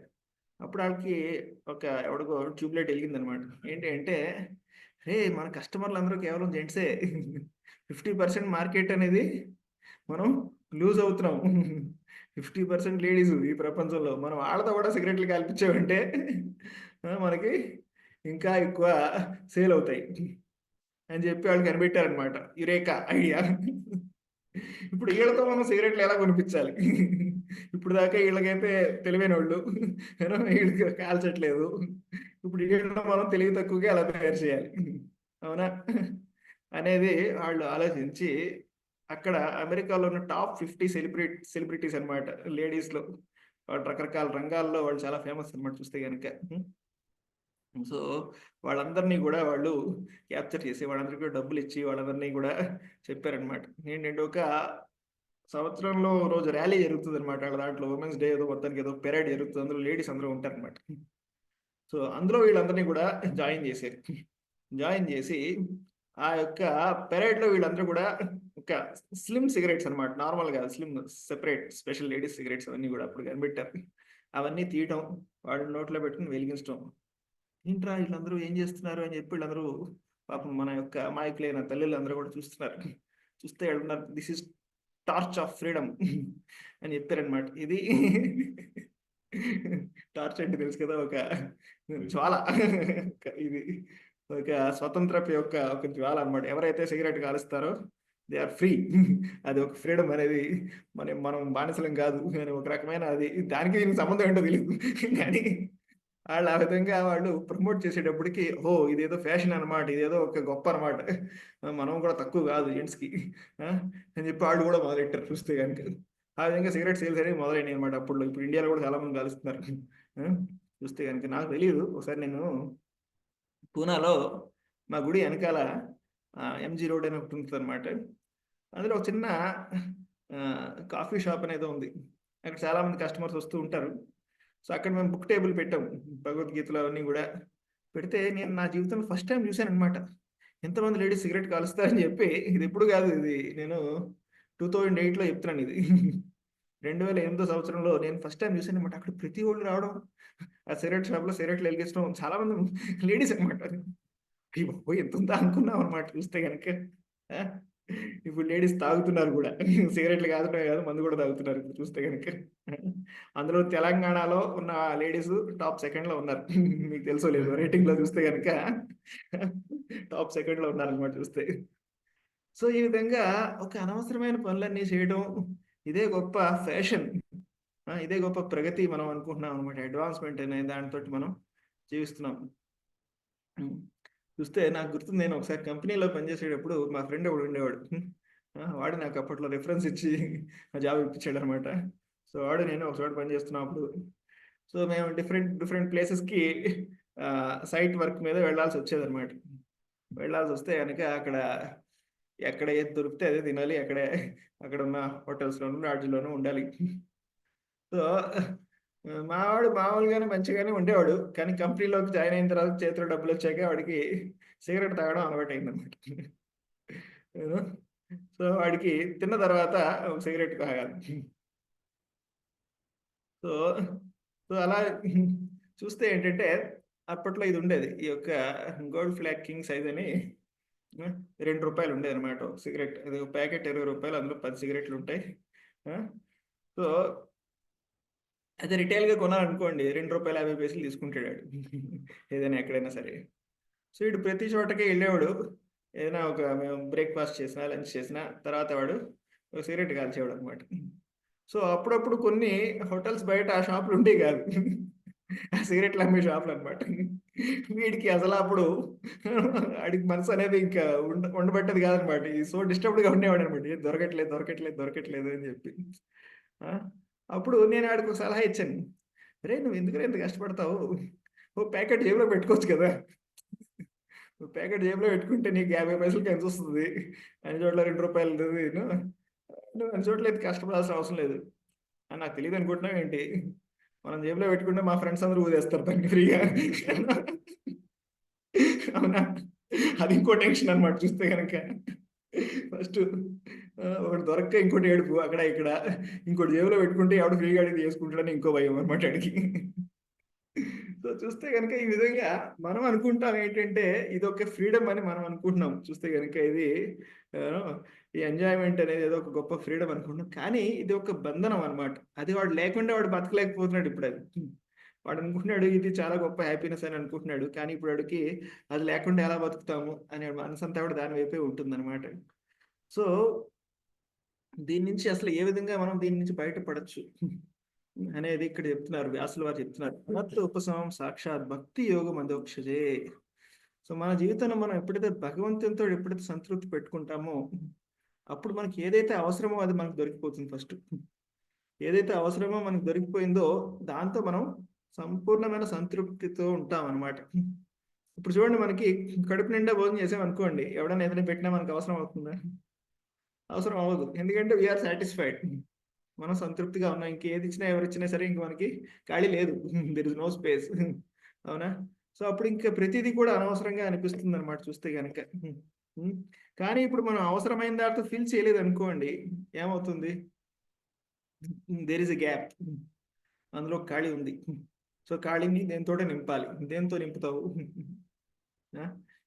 అప్పుడు ఆళ్ళకి ఎవడికో ట్యూబ్ లైట్ ఎలిగిందనమాట. ఏంటి అంటే, "రేయ్! మన కస్టమర్లందరూ కేవలం జెంట్సే. 50% మార్కెట్ అనేది మనం లూజ్ అవుతున్నాం. 50% లేడీసు ఈ ప్రపంచంలో. మనం వాళ్ళతో కూడా సిగరెట్లు కాల్పించామంటే మనకి ఇంకా ఎక్కువ సేల్ అవుతాయి." అని చెప్పి వాళ్ళు కనిపెట్టారనమాట. Eureka idea. ఇప్పుడు ఈళ్ళతో మనం సిగరెట్లు ఎలా కొనిపించాలి? ఇప్పుడు దాకా ఈళ్ళకైతే తెలివైనోళ్ళు. ఈళ్ళకి కాల్చట్లేదు. ఇప్పుడు ఈళ్ళని మనం తెలివి తక్కువగా ఎలా తయారు చేయాలి? అవునా? అనేది వాళ్ళు ఆలోచించి అక్కడ అమెరికాలో ఉన్న టాప్ 50 సెలబ్రిటీస్ అన్నమాట లేడీస్‌లో. వాళ్ళు రకరకాల రంగాల్లో వాళ్ళు చాలా ఫేమస్ అన్నమాట చూస్తే గనక. సో, వాళ్ళందరిని గూడా వాళ్ళు క్యాప్చర్ చేసి, వాళ్ళందరికి కూడా డబ్బులిచ్చి, వాళ్ళందరిని గూడా చెప్పారనమాట. ఏంటంటే, ఒక సంవత్సరంలో ఓ రోజు ర్యాలీ జరుగుతదనమాట. ఆళ్ళ దాంట్లో ఉమెన్స్ డే ఏదో మొత్తానికి ఏదో పెరేడ్ జరుగుతది. అందులో లేడీస్ అందరూ ఉంటారనమాట. సో, అందులో వీళ్ళందరిని గూడా జాయిన్ జేశారు. జాయిన్ జేసి, ఆ యొక్క పెరేడ్‌లో వీళ్ళందరూ గూడా ఒక స్లిమ్ సిగరెట్స్ అనమాట. నార్మల్ గాదు. సెపరేట్ స్పెషల్ లేడీస్ సిగరెట్స్ అవన్నీ గూడా అప్పుడు కనిపెట్టారు. అవన్నీ తీయటం, వాడి నోట్లో పెట్టుకొని వెలిగించటం. ఏంట్రా ఈళ్ళందరూ ఏం జేస్తున్నారు అని జెప్పి వీళ్ళందరూ పాపం మన యొక్క అమాయకులైన తల్లులందరూ గూడా చూస్తున్నారు. చూస్తే ఈళ్ళున్నారు this is torch of freedom అని జెప్పారనమాట. ఇది టార్చ్ అంటే తెలుసు కదా! ఒక జ్వాల. ఇది ఒక స్వతంత్రపు యొక్క ఒక జ్వాల అన్నమాట. ఎవరైతే సిగరెట్ కాలుస్తారో దే ఆర్ ఫ్రీ. అది ఒక ఫ్రీడమ్ అనేది మనం బానిసలం కాదు అని ఒక రకమైన అది దానికి దీనికి సంబంధం ఏంటో తెలీదు. కానీ ఆళ్ళు ఆ విధంగా వాళ్ళు ప్రమోట్ చేసేటప్పటికి ఓహ్! ఇదేదో ఫ్యాషన్ అన్నమాట. ఇదేదో ఒక గొప్ప అన్నమాట. మనం కూడా తక్కువ కాదు జెంట్స్‌కి. ఆ! అని చెప్పి ఆళ్ళు కూడా మొదలెట్టారు చూస్తే గనుక. ఆ విధంగా సిగరెట్ సేల్స్ అనేవి మొదలైనాయన్నమాట అప్పట్లో. ఇప్పుడు ఇండియాలో కూడా చాలా మంది కాలుస్తున్నారు. ఆ! చూస్తే గనుక నాకు తెలీదు. ఒకసారి నేను పూనాలో మా గుడి ఎనకాల ఎంజీ రోడ్ అని ఒకటి ఉంటదన్నమాట. అందులో ఒక చిన్న కాఫీ షాప్ అనేదో ఉంది. అక్కడ చాలా మంది కస్టమర్స్ వస్తూ ఉంటారు. సో, అక్కడ మేము బుక్ టేబుల్ పెట్టాం. భగవద్గీతలు అవన్నీ గూడా. పెడితే నేను నా జీవితంలో ఫస్ట్ టైమ్ చూసాననమాట. ఎంతమంది లేడీస్ సిగరెట్ కాలుస్తారని జెప్పి ఇదెప్పుడు గాదు ఇది. నేను 2008లో చెప్తున్నానిది. 2008 సంవత్సరంలో నేను ఫస్ట్ టైమ్ చూసాననమాట. అక్కడ ప్రతి ఒళ్ళు రావడం, ఆ సిగరెట్ షాప్‌లో సిగరెట్లు ఎలిగించడం చాలా మంది లేడీస్ అనమాట. అయ్య బాబోయ్! ఎంతుందా అనుకున్నామనమాట చూస్తే గనక. ఆ! ఇప్పుడు లేడీస్ తాగుతున్నారు గూడా. సిగరెట్లు తాగడమే గాదు మందు గూడా తాగుతున్నారు ఇప్పుడు చూస్తే గనక. అందులో తెలంగాణలో ఉన్న లేడీస్ టాప్ సెకండ్‌లో ఉన్నారు. మీకు తెలుసో లేదో రేటింగ్‌లో చూస్తే గనక టాప్ సెకండ్‌లో ఉన్నారనమాట చూస్తే. సో, ఈ విధంగా ఒక అనవసరమైన పనులన్నీ చేయడం, ఇదే గొప్ప ఫ్యాషన్. ఇదే గొప్ప ప్రగతి మనం అనుకుంటున్నాం అనమాట. అడ్వాన్స్‌మెంట్ అనే దానితోటి మనం జీవిస్తున్నాం. హ్మ్. చూస్తే నాకు గుర్తుంది నేను ఒకసారి కంపెనీలో పనిచేసేటప్పుడు మా ఫ్రెండ్ ఒకడు ఉండేవాడు. వాడు నాకు అప్పట్లో రిఫరెన్స్ ఇచ్చి ఆ జాబ్ ఇప్పించాడనమాట. సో, వాడు నేను ఒక చోట పని చేస్తున్నప్పుడు సో, మేము డిఫరెంట్ డిఫరెంట్ ప్లేసెస్‌కి సైట్ వర్క్ మీద వెళ్ళాల్సొచ్చేదనమాట. వెళ్ళాల్సొస్తే గనక ఎక్కడ ఏది దొరికితే అదే తినాలి. అక్కడున్న హోటల్స్‌లోను, లాడ్జ్‌లోను ఉండాలి. సో, మావాడు మామూలుగానే మంచిగానే ఉండేవాడు. కానీ కంపెనీలోకి జాయిన్ అయిన తర్వాత చేతిలో డబ్బులొచ్చాక వాడికి సిగరెట్ తాగడం అలవాటయిందనమాట. నేను సో, వాడికి తిన్న తర్వాత ఒక సిగరెట్ తాగాలి. సో, సో, అలా చూస్తే ఏంటంటే అప్పట్లో ఇదుండేది. ఈ యొక్క గోల్డ్ ఫ్లాగ్ కింగ్ సైజ్ అని రూ. 2 ఉండేదనమాట ఒక సిగరెట్. అది ఒక ప్యాకెట్ రూ. 20 అందులో 10 సిగరెట్లుంటాయి. ఆ! సో అదే రిటైల్‌గా కొనాలనుకోండి రూ. 2.50 తీసుకుంటాడాడు. ఏదైనా ఎక్కడైనా సరే. సో, ఈడు ప్రతి చోటకి ఎళ్ళేవాడు. ఏదైనా మేము బ్రేక్‌ఫాస్ట్ చేసినా, లంచ్ చేసినా తర్వాత వాడు ఒక సిగరెట్ కాల్చేవాడనమాట. సో, అప్పుడప్పుడు కొన్ని హోటల్స్ బయట ఆ షాపులు ఉండేవి కాదు. ఆ సిగరెట్లు అమ్మే షాపులనమాట. వీడికి అసలప్పుడు ఆడికి మనసనేది ఇంకా ఉండబట్టేది కాదనమాట. సో డిస్టర్బ్డ్‌గా ఉండేవాడనమాట. ఏది దొరకట్లేదు, దొరకట్లేదు, దొరకట్లేదు అని చెప్పి. ఆ! అప్పుడు నేను ఆడికొక సలహా ఇచ్చాను. "అరేయ్! నువ్వెందుకురా ఇంత కష్టపడతావు? ఓ ప్యాకెట్ జేబులో పెట్టుకోవచ్చు కదా!" ప్యాకెట్ జేబులో పెట్టుకుంటే నీకు 50 పైసలకి ఎంత వస్తుంది, అన్ని చోట్ల 2 రూపాయలు నువ్వు అన్ని చోట్ల అయితే కష్టపడాల్సిన అవసరం లేదు అని నాకు తెలియదు అనుకుంటున్నావు ఏంటి? మనం జేబులో పెట్టుకుంటే మా ఫ్రెండ్స్ అందరూ ఊదేస్తారు దాన్ని ఫ్రీగా. అవునా? అది ఇంకో టెన్షన్ అనమాట చూస్తే కనుక. ఫస్ట్ ఒకటి దొరక్క ఇంకోటి ఏడుపు అక్కడ ఇక్కడ, ఇంకోటి జేబులో పెట్టుకుంటే ఎవడు ఫ్రీగా అడిగి చేసుకుంటాడని ఇంకో భయం అనమాట అడిగి. సో చూస్తే కనుక ఈ విధంగా మనం అనుకుంటాం ఏంటంటే ఇదొక ఫ్రీడమ్ అని మనం అనుకుంటున్నాం. చూస్తే కనుక ఇది ఈ ఎంజాయ్మెంట్ అనేది ఏదో ఒక గొప్ప ఫ్రీడమ్ అనుకుంటున్నాం, కానీ ఇది ఒక బంధనం అనమాట. అది వాడు లేకుండా వాడు బతకలేకపోతున్నాడు ఇప్పుడు అది. వాడు అనుకుంటున్నాడు ఇది చాలా గొప్ప హ్యాపీనెస్ అని అనుకుంటున్నాడు, కానీ ఇప్పుడు వాడికి అది లేకుండా ఎలా బతుకుతాము అనే మనసంతా కూడా దాని వైపే ఉంటుందన్నమాట. సో దీని నుంచి అసలు ఏ విధంగా మనం దీని నుంచి బయటపడచ్చు అనేది ఇక్కడ చెప్తున్నారు, వ్యాసుల వారు చెప్తున్నారు. అనర్థ ఉపశమం సాక్షాత్ భక్తి యోగం అధోక్షజే. సో మన జీవితంలో మనం ఎప్పుడైతే భగవంతునితో ఎప్పుడైతే సంతృప్తి పెట్టుకుంటామో అప్పుడు మనకి ఏదైతే అవసరమో అది మనకు దొరికిపోతుంది. ఫస్ట్ ఏదైతే అవసరమో మనకు దొరికిపోయిందో దాంతో మనం సంపూర్ణమైన సంతృప్తితో ఉంటాం అన్నమాట. ఇప్పుడు చూడండి, మనకి కడుపు నిండా భోజనం చేసాం అనుకోండి, ఎవడన్నా ఏదైనా పెట్టినా మనకు అవసరం అవుతుందా? అవసరం అవ్వదు. ఎందుకంటే వీఆర్ సాటిస్ఫైడ్, మనం సంతృప్తిగా ఉన్నాం. ఇంకేది ఇచ్చినా ఎవరు ఇచ్చినా సరే ఇంక మనకి ఖాళీ లేదు, దెర్ ఇస్ నో స్పేస్. అవునా? సో అప్పుడు ఇంకా ప్రతిదీ కూడా అనవసరంగా అనిపిస్తుంది అనమాట చూస్తే కనుక. కానీ ఇప్పుడు మనం అవసరమైన దాంతో ఫిల్ చేయలేదు అనుకోండి, ఏమవుతుంది? దేర్ ఇస్ ఎ గ్యాప్, అందులో ఖాళీ ఉంది. సో ఖాళీని దేంతో నింపాలి. దేంతో నింపుతావు?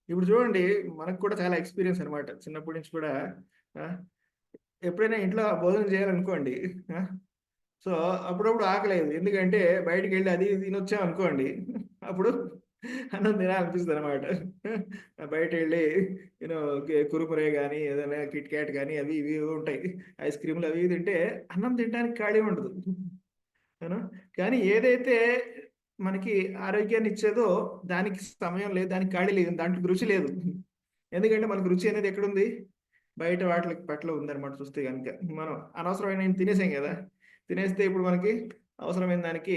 ఇప్పుడు చూడండి, మనకు కూడా చాలా ఎక్స్పీరియన్స్ అనమాట చిన్నప్పటి నుంచి కూడా. ఎప్పుడైనా ఇంట్లో భోజనం చేయాలనుకోండి, సో అప్పుడప్పుడు ఆకలేదు, ఎందుకంటే బయటికి వెళ్ళి అది తినొచ్చాం అనుకోండి, అప్పుడు అన్నం తినాలనిపిస్తుంది అనమాట. బయట వెళ్ళి యూనో కురుకురే కానీ ఏదైనా కిట్ క్యాట్ కానీ అవి ఇవి ఉంటాయి, ఐస్ క్రీమ్లు అవి తింటే అన్నం తినడానికి ఖాళీ ఉండదు. కానీ ఏదైతే మనకి ఆరోగ్యాన్ని ఇచ్చేదో దానికి సమయం లేదు, దానికి ఖాళీ లేదు, దాంట్లో రుచి లేదు. ఎందుకంటే మనకు రుచి అనేది ఎక్కడుంది? బయట వాటి పట్ల ఉందన్నమాట చూస్తే కనుక. మనం అనవసరమైన తినేసాం కదా, తినేస్తే ఇప్పుడు మనకి అవసరమైన దానికి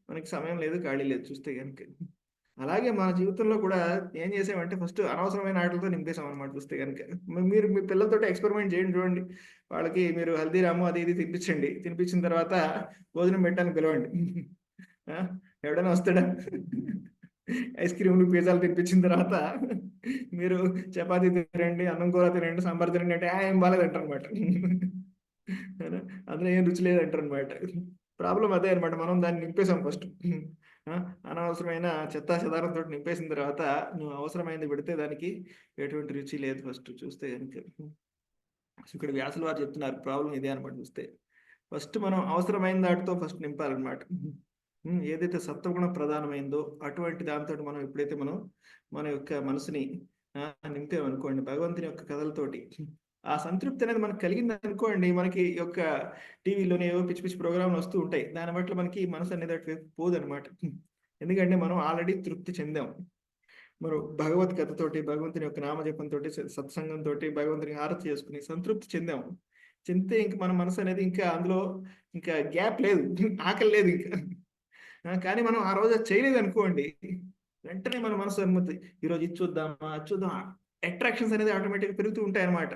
మనకి సమయం లేదు, ఖాళీ లేదు చూస్తే కనుక. అలాగే మన జీవితంలో కూడా ఏం చేసామంటే ఫస్ట్ అనవసరమైన ఆటలతో నింపేసాం అనమాట చూస్తే కనుక. మీరు మీ పిల్లలతో ఎక్స్పెరిమెంట్ చేయండి, చూడండి. వాళ్ళకి మీరు హల్దీరాము అది ఇది తినిపించండి, తినిపించిన తర్వాత భోజనం పెట్టాలని పిలవండి, ఎవడైనా వస్తాడా? ఐస్ క్రీమ్లు పిజ్జాలు తినిపించిన తర్వాత మీరు చపాతీ తినండి, అన్నం కూర తినండి, సాంబార్ తినండి అంటే ఏం బాగాలేదు అంటారు అనమాట. అందులో ఏం రుచి లేదు అంటారు అనమాట. ప్రాబ్లం అదే అనమాట, మనం దాన్ని నింపేసాం ఫస్ట్. అనవసరమైన చెత్తా చెదారంతో నింపేసిన తర్వాత నువ్వు అవసరమైనది పెడితే దానికి ఎటువంటి రుచి లేదు ఫస్ట్ చూస్తే కనుక. ఇక్కడ వ్యాసుల వారు చెప్తున్నారు ప్రాబ్లం ఇదే అనమాట చూస్తే. ఫస్ట్ మనం అవసరమైన దాటితో ఫస్ట్ నింపాలన్నమాట. ఏదైతే సత్వగుణ ప్రధానమైందో అటువంటి దాంతో మనం ఎప్పుడైతే మనం మన యొక్క మనసుని నింపామనుకోండి భగవంతుని యొక్క కథలతోటి, ఆ సంతృప్తి అనేది మనకు కలిగింది అనుకోండి, మనకి యొక్క టీవీలోనే ఏవో పిచ్చి పిచ్చి ప్రోగ్రాంలు వస్తూ ఉంటాయి, దాని బట్టి మనకి మనసు అనేది అటువైపు పోదనమాట. ఎందుకంటే మనం ఆల్రెడీ తృప్తి చెందాం. మనం భగవద్గీతతోటి, భగవంతుని యొక్క నామజపంతో, సత్సంగంతో భగవంతుని హారతి చేసుకుని సంతృప్తి చెందాం. చెందితే ఇంక మన మనసు అనేది ఇంకా అందులో ఇంకా గ్యాప్ లేదు, ఆకలి లేదు ఇంకా. కానీ మనం ఆ రోజు చేయలేదు అనుకోండి, వెంటనే మన మనసు అనుమతి ఈరోజు ఇది చూద్దామా అది చూద్దాం, అట్రాక్షన్స్ అనేది ఆటోమేటిక్గా పెరుగుతూ ఉంటాయి అనమాట.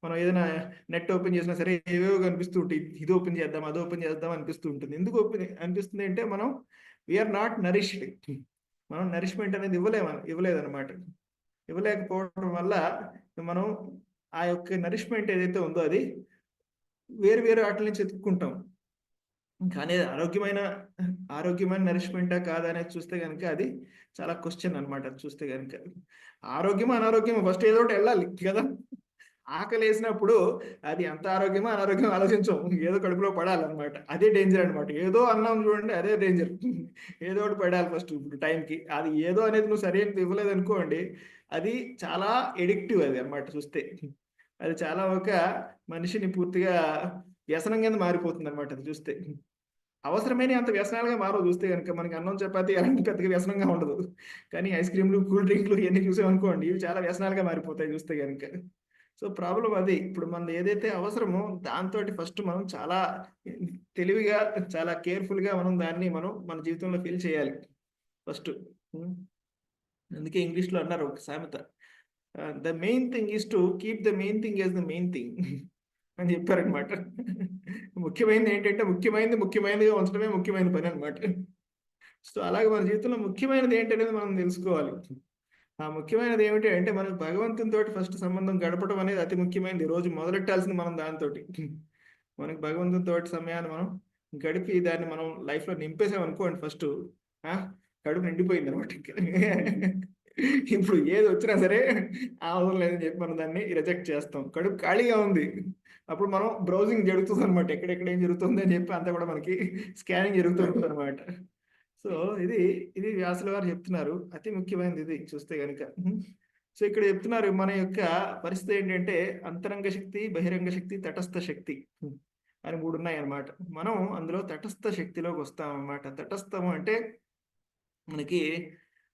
మనం ఏదైనా నెట్ ఓపెన్ చేసినా సరే ఏవేవో కనిపిస్తూ ఉంటాయి, ఇది ఓపెన్ చేద్దాం అది ఓపెన్ చేద్దాం అనిపిస్తూ ఉంటుంది. ఎందుకు ఓపెన్ అనిపిస్తుంది అంటే మనం వీఆర్ నాట్ నరిష్డ్, మనం నరిష్మెంట్ అనేది ఇవ్వలేదన్నమాట. ఇవ్వలేకపోవడం వల్ల మనం ఆ యొక్క నరిష్మెంట్ ఏదైతే ఉందో అది వేరు వేరు వాటి నుంచి ఎత్తుక్కుంటాం. కానీ ఆరోగ్యమైన నరిష్మెంటా కాదా అనేది చూస్తే కనుక అది చాలా క్వశ్చన్ అనమాట. చూస్తే కనుక ఆరోగ్యమా అనారోగ్యమా ఫస్ట్ ఏదో ఒకటి వెళ్ళాలి కదా. ఆకలి వేసినప్పుడు అది ఎంత ఆరోగ్యమో అనారోగ్యం ఆలోచించం, ఏదో కడుపులో పడాలన్నమాట. అదే డేంజర్ అనమాట. ఏదో అన్నాం చూడండి, అదే డేంజర్. ఏదో ఒకటి పడాలి ఫస్ట్ ఇప్పుడు టైంకి. అది ఏదో అనేది నువ్వు సరైనది ఇవ్వలేదు అనుకోండి, అది చాలా ఎడిక్టివ్ అది అనమాట చూస్తే. అది చాలా ఒక మనిషిని పూర్తిగా వ్యసనం కింద మారిపోతుంది అనమాట అది చూస్తే. అవసరమైన అంత వ్యసనాలుగా మారవు చూస్తే కనుక. మనకి అన్నం చపాతి అలాంటి పెద్దగా వ్యసనంగా ఉండదు, కానీ ఐస్ క్రీమ్లు కూల్ డ్రింక్లు ఇవన్నీ చూసామనుకోండి, ఇవి చాలా వ్యసనాలుగా మారిపోతాయి చూస్తే కనుక. సో ప్రాబ్లం అది. ఇప్పుడు మనది ఏదైతే అవసరమో దాంతో ఫస్ట్ మనం చాలా తెలివిగా చాలా కేర్ఫుల్గా మనం దాన్ని మన జీవితంలో ఫీల్ చేయాలి ఫస్ట్. అందుకే ఇంగ్లీష్లో అన్నారు ఒక సామెత, the main thing is to keep the main thing as the main thing అని చెప్పారనమాట. ముఖ్యమైనది ఏంటంటే ముఖ్యమైనదిగా ఉంచడమే ముఖ్యమైన పని అనమాట. సో అలాగే మన జీవితంలో ముఖ్యమైనది ఏంటనేది మనం తెలుసుకోవాలి. ఆ ముఖ్యమైనది ఏమిటి అంటే మనకు భగవంతునితోటి ఫస్ట్ సంబంధం గడపడం అనేది అతి ముఖ్యమైనది. రోజు మొదలెట్టాల్సింది మనం దానితోటి. మనకు భగవంతునితోటి సమయాన్ని మనం గడిపి దాన్ని మనం లైఫ్లో నింపేసాం అనుకోండి ఫస్ట్, కడుపు నిండిపోయింది అనమాట. ఇప్పుడు ఏది వచ్చినా సరే అవసరం లేదని చెప్పి మనం దాన్ని రిజెక్ట్ చేస్తాం. కడుపు ఖాళీగా ఉంది, అప్పుడు మనం బ్రౌజింగ్ జరుగుతుంది అనమాట. ఎక్కడెక్కడ ఏం జరుగుతుంది అని చెప్పి అంతా కూడా మనకి స్కానింగ్ జరుగుతుంది అనమాట. సో ఇది ఇది వ్యాసుల వారు చెప్తున్నారు, అతి ముఖ్యమైనది ఇది చూస్తే కనుక. సో ఇక్కడ చెప్తున్నారు మన యొక్క పరిస్థితి ఏంటంటే అంతరంగ శక్తి, బహిరంగ శక్తి, తటస్థ శక్తి అని 3 ఉన్నాయి అన్నమాట. మనం అందులో తటస్థ శక్తిలోకి వస్తాం అన్నమాట. తటస్థం అంటే మనకి